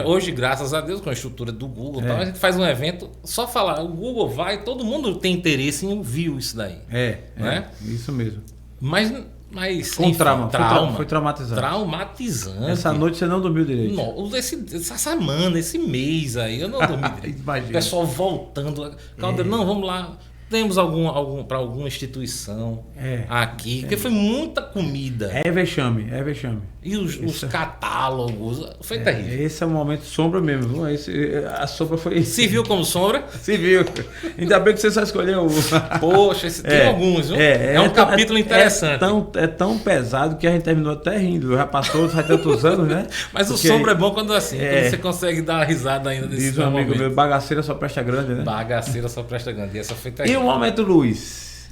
Hoje, graças a Deus, com a estrutura do Google, tal, a gente faz um evento, só falar, o Google vai, todo mundo tem interesse em ouvir isso daí. Isso mesmo. Mas foi um trauma. Foi traumatizante. Traumatizante. Essa noite você não dormiu direito. Essa semana, esse mês aí, eu não dormi direito. O pessoal voltando. Não, vamos lá. Temos para alguma instituição aqui, porque foi muita comida. É vexame. E os catálogos, foi terrível. Esse é o momento sombra mesmo. A sombra foi... Se viu como sombra? Se viu. Ainda bem que você só escolheu... Poxa, tem alguns, viu? É um capítulo interessante. É tão pesado que a gente terminou até rindo. Já passou faz tantos anos, né? Mas o sombra é bom quando assim, quando você consegue dar uma risada ainda desse momento. Diz um amigo meu, bagaceira só presta grande, né? Bagaceira só presta grande. E essa foi terrível. E o Momento Luiz?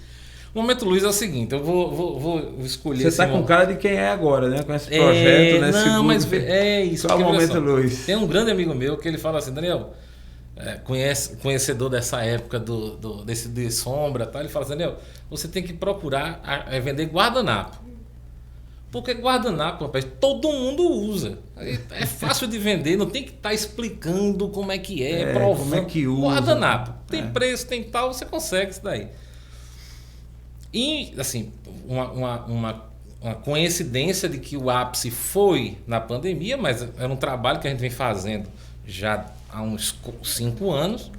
O Momento Luiz é o seguinte, eu vou escolher... Você está com cara de quem é agora, né? Com esse projeto, né? Não, mas é isso. Qual é o Momento Luiz? Tem um grande amigo meu que ele fala assim, Daniel, conhecedor dessa época desse sombra, tá? Ele fala assim, Daniel, você tem que procurar vender guardanapo. Porque guardanapo, rapaz, todo mundo usa. É fácil de vender, não tem que estar explicando como é que provando. Como é que usa. Guardanapo. Tem preço, tem tal, você consegue isso daí. E, assim, uma coincidência de que o ápice foi na pandemia, mas era um trabalho que a gente vem fazendo já há uns 5 anos,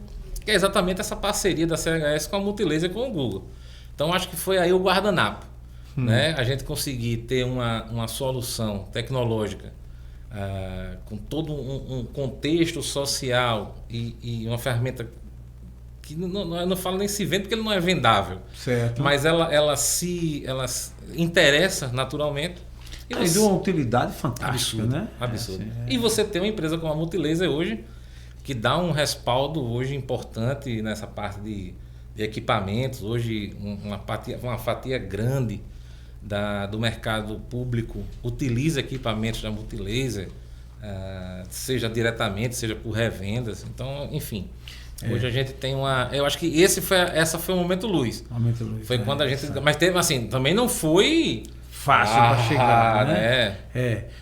que é exatamente essa parceria da CHS com a Multilaser e com o Google. Então, acho que foi aí o guardanapo. Né? A gente conseguir ter uma solução tecnológica com todo um contexto social e uma ferramenta que eu não falo nem se vende porque ele não é vendável, certo. Mas ela interessa naturalmente e de uma utilidade fantástica, absurdo, né? Absurdo. E você tem uma empresa como a Multilaser hoje que dá um respaldo hoje importante nessa parte de equipamentos, hoje uma fatia grande do mercado público utiliza equipamentos da Multilaser, seja diretamente, seja por revendas. Então, enfim, hoje a gente tem eu acho que essa foi o Momento Luiz. Momento Luiz. Foi quando a gente... Mas teve assim, também não foi... fácil para chegar, né?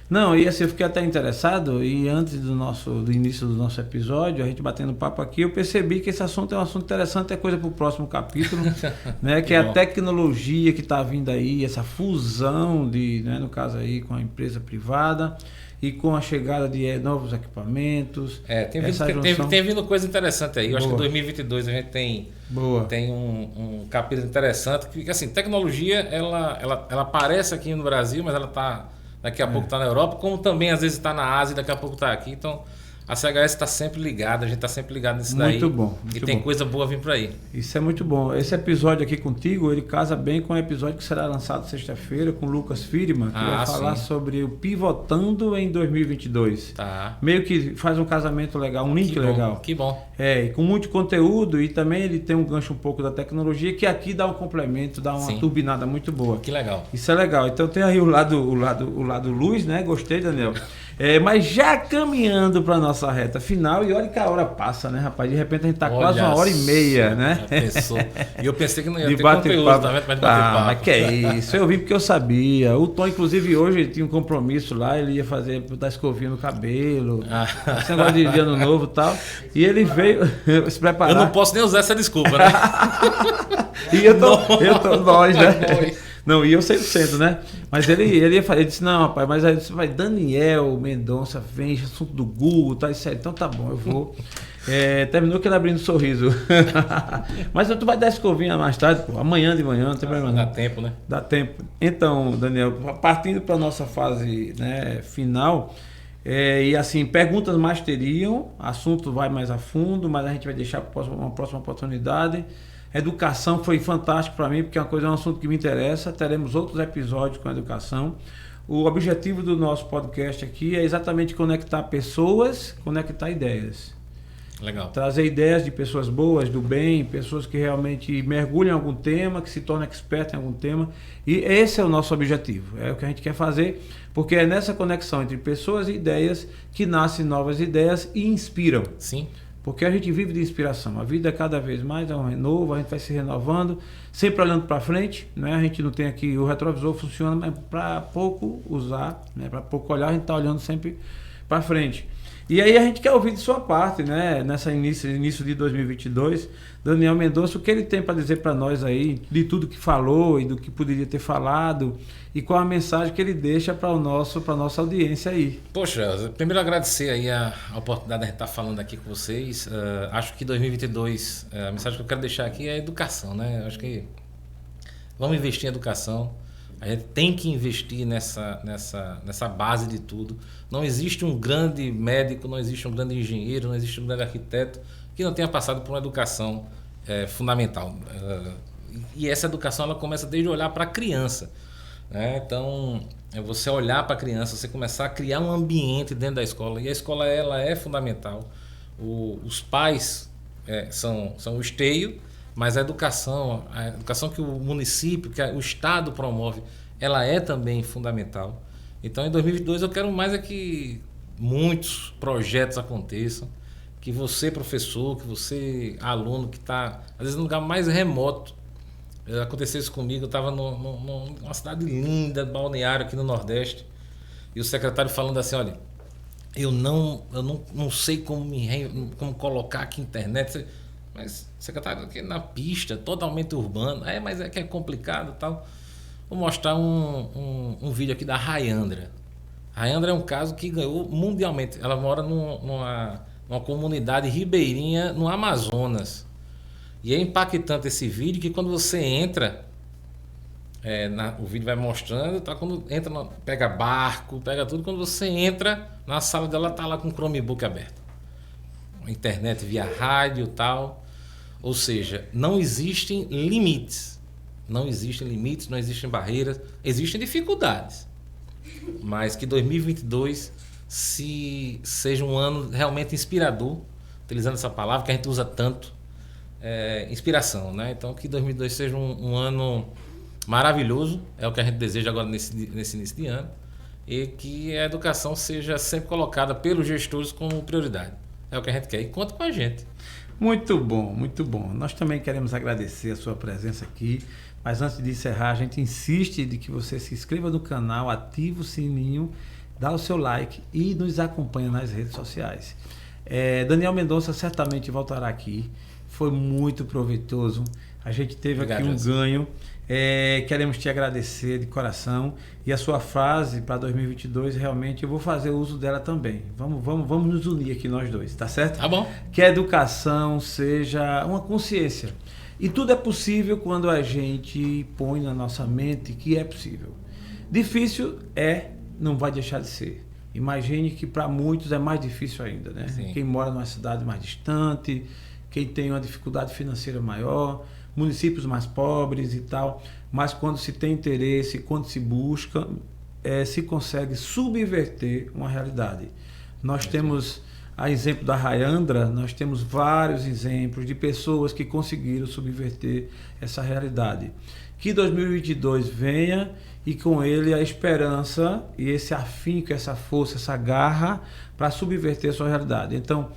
Não, e assim, eu fiquei até interessado, e antes do início do nosso episódio, a gente batendo papo aqui, eu percebi que esse assunto é um assunto interessante, é coisa para o próximo capítulo, né? Que é a tecnologia que está vindo aí, essa fusão né, no caso aí, com a empresa privada e com a chegada de novos equipamentos. Tem vindo coisa interessante aí. Eu acho que em 2022 a gente tem um capítulo interessante, que assim, tecnologia, ela aparece aqui no Brasil, mas ela daqui a pouco está na Europa, como também às vezes está na Ásia e daqui a pouco está aqui. Então, a CHS está sempre ligada, a gente está sempre ligado nisso daí. Muito bom. E tem coisa boa vindo por aí. Isso é muito bom. Esse episódio aqui contigo, ele casa bem com o episódio que será lançado sexta-feira com o Lucas Firman, que vai falar sobre o Pivotando em 2022. Tá. Meio que faz um casamento legal, um link legal. Que bom. E com muito conteúdo, e também ele tem um gancho um pouco da tecnologia, que aqui dá um complemento, dá uma turbinada muito boa. Que legal. Isso é legal. Então tem aí o lado luz, né? Gostei, Daniel. Mas já caminhando para nossa reta final, e olha que a hora passa, né, rapaz? De repente a gente tá quase 1h30, né? Pensou. E eu pensei que não ia de ter conteúdo, tá vendo? Mas mas que é isso, eu vim porque eu sabia. O Tom, inclusive, hoje ele tinha um compromisso lá, ele ia fazer, botar escovinha no cabelo, esse negócio de ano novo e tal. E ele veio se preparar. Eu não posso nem usar essa desculpa, né? E eu tô nós, né? Não, e eu 100%, né? Mas ele ia fazer, ele disse, não, rapaz, mas aí você vai, Daniel Mendonça, vem, assunto do Google, tá, isso aí, então tá bom, eu vou. Terminou que ele abrindo um sorriso. Mas tu vai dar escovinha mais tarde, pô, amanhã de manhã, não tem problema não. Dá tempo, né? Dá tempo. Então, Daniel, partindo para nossa fase, né, final, e assim, perguntas mais teriam, assunto vai mais a fundo, mas a gente vai deixar para uma próxima oportunidade. Educação foi fantástico para mim, porque é um assunto que me interessa. Teremos outros episódios com a educação. O objetivo do nosso podcast aqui é exatamente conectar pessoas, conectar ideias. Legal. Trazer ideias de pessoas boas, do bem, pessoas que realmente mergulham em algum tema, que se tornam expert em algum tema. E esse é o nosso objetivo, é o que a gente quer fazer, porque é nessa conexão entre pessoas e ideias que nascem novas ideias e inspiram. Sim. Porque a gente vive de inspiração. A vida cada vez mais é um renovo, a gente vai se renovando, sempre olhando para frente, né? A gente não tem aqui, o retrovisor funciona, mas para pouco usar, né? Para pouco olhar, a gente está olhando sempre para frente. E aí a gente quer ouvir de sua parte, né? Nessa início de 2022, Daniel Mendonça, o que ele tem para dizer para nós aí, de tudo que falou e do que poderia ter falado, e qual a mensagem que ele deixa para nossa audiência aí. Poxa, primeiro agradecer aí a oportunidade de estar falando aqui com vocês. Acho que 2022, a mensagem que eu quero deixar aqui é educação, né? Acho que vamos investir em educação. A gente tem que investir nessa base de tudo. Não existe um grande médico, não existe um grande engenheiro, não existe um grande arquiteto que não tenha passado por uma educação fundamental. E essa educação ela começa desde olhar para a criança, né? Então, é você olhar para a criança, você começar a criar um ambiente dentro da escola. E a escola ela é fundamental. Os pais são o esteio, mas a educação que o município, que o Estado promove, ela é também fundamental. Então, em 2022, eu quero mais que muitos projetos aconteçam, que você, professor, que você, aluno, que está, às vezes, no lugar mais remoto. Aconteceu isso comigo, eu estava numa cidade linda, balneário aqui no Nordeste, e o secretário falando assim, olha, eu não sei como colocar aqui internet, mas secretário aqui na pista, totalmente urbano, mas é que é complicado e tal. Vou mostrar um vídeo aqui da Rayandra. Rayandra é um caso que ganhou mundialmente, ela mora numa comunidade ribeirinha no Amazonas. E é impactante esse vídeo que quando você entra, o vídeo vai mostrando, tá? Quando entra, pega barco, pega tudo, quando você entra na sala dela, tá lá com o Chromebook aberto. Internet via rádio e tal. Ou seja, não existem limites. Não existem limites, não existem barreiras, existem dificuldades. Mas que 2022 seja um ano realmente inspirador, utilizando essa palavra que a gente usa tanto. Inspiração, né? Então que 2002 seja um ano maravilhoso, é o que a gente deseja agora nesse início de ano, e que a educação seja sempre colocada pelos gestores como prioridade. É o que a gente quer, e conta com a gente. Muito bom, muito bom. Nós também queremos agradecer a sua presença aqui, mas antes de encerrar, a gente insiste de que você se inscreva no canal, ative o sininho, dá o seu like e nos acompanhe nas redes sociais. Daniel Mendonça certamente voltará aqui. Foi muito proveitoso. A gente teve aqui um ganho. Queremos te agradecer de coração. E a sua frase para 2022, realmente, eu vou fazer uso dela também. Vamos nos unir aqui nós dois, tá certo? Tá bom. Que a educação seja uma consciência. E tudo é possível quando a gente põe na nossa mente que é possível. Difícil não vai deixar de ser. Imagine que para muitos é mais difícil ainda, né? Sim. Quem mora numa cidade mais distante, quem tem uma dificuldade financeira maior, municípios mais pobres e tal, mas quando se tem interesse, quando se busca, se consegue subverter uma realidade. Nós temos, a exemplo da Rayandra, nós temos vários exemplos de pessoas que conseguiram subverter essa realidade. Que 2022 venha e com ele a esperança e esse afinco, essa força, essa garra para subverter a sua realidade. Então,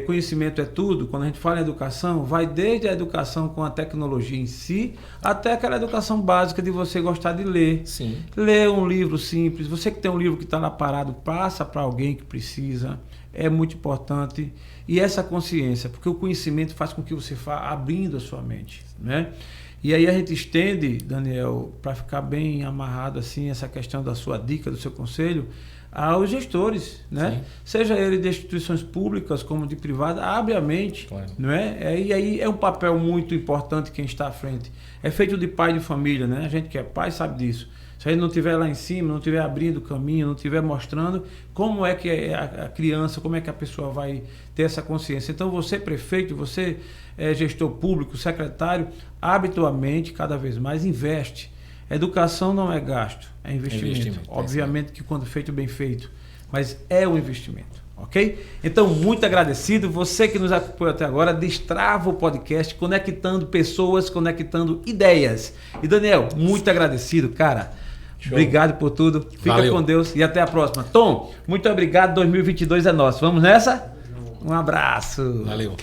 conhecimento é tudo. Quando a gente fala em educação, vai desde a educação com a tecnologia em si, até aquela educação básica de você gostar de ler. Sim. Ler um livro simples. Você que tem um livro que está lá parado, passa para alguém que precisa. É muito importante. E essa consciência, porque o conhecimento faz com que você vá abrindo a sua mente, né? E aí a gente estende, Daniel, para ficar bem amarrado assim, essa questão da sua dica, do seu conselho, aos gestores, né? Sim. Seja ele de instituições públicas como de privadas, abre a mente, Claro. não é? E aí é um papel muito importante quem está à frente. É feito de pai de família, né? A gente que é pai sabe disso. Se a gente não estiver lá em cima, não estiver abrindo o caminho, não estiver mostrando como é que é a criança, como é que a pessoa vai ter essa consciência. Então você, prefeito, você gestor público, secretário, habitualmente, cada vez mais, investe. Educação não é gasto, é investimento. Obviamente que quando feito, bem feito, mas é um investimento, ok? Então, muito agradecido. Você que nos acompanhou até agora, Destrava o Podcast, conectando pessoas, conectando ideias. E Daniel, muito agradecido, cara. Show. Obrigado por tudo. Fica Valeu. com Deus e até a próxima. Tom, muito obrigado. 2022 é nosso. Vamos nessa? Um abraço. Valeu.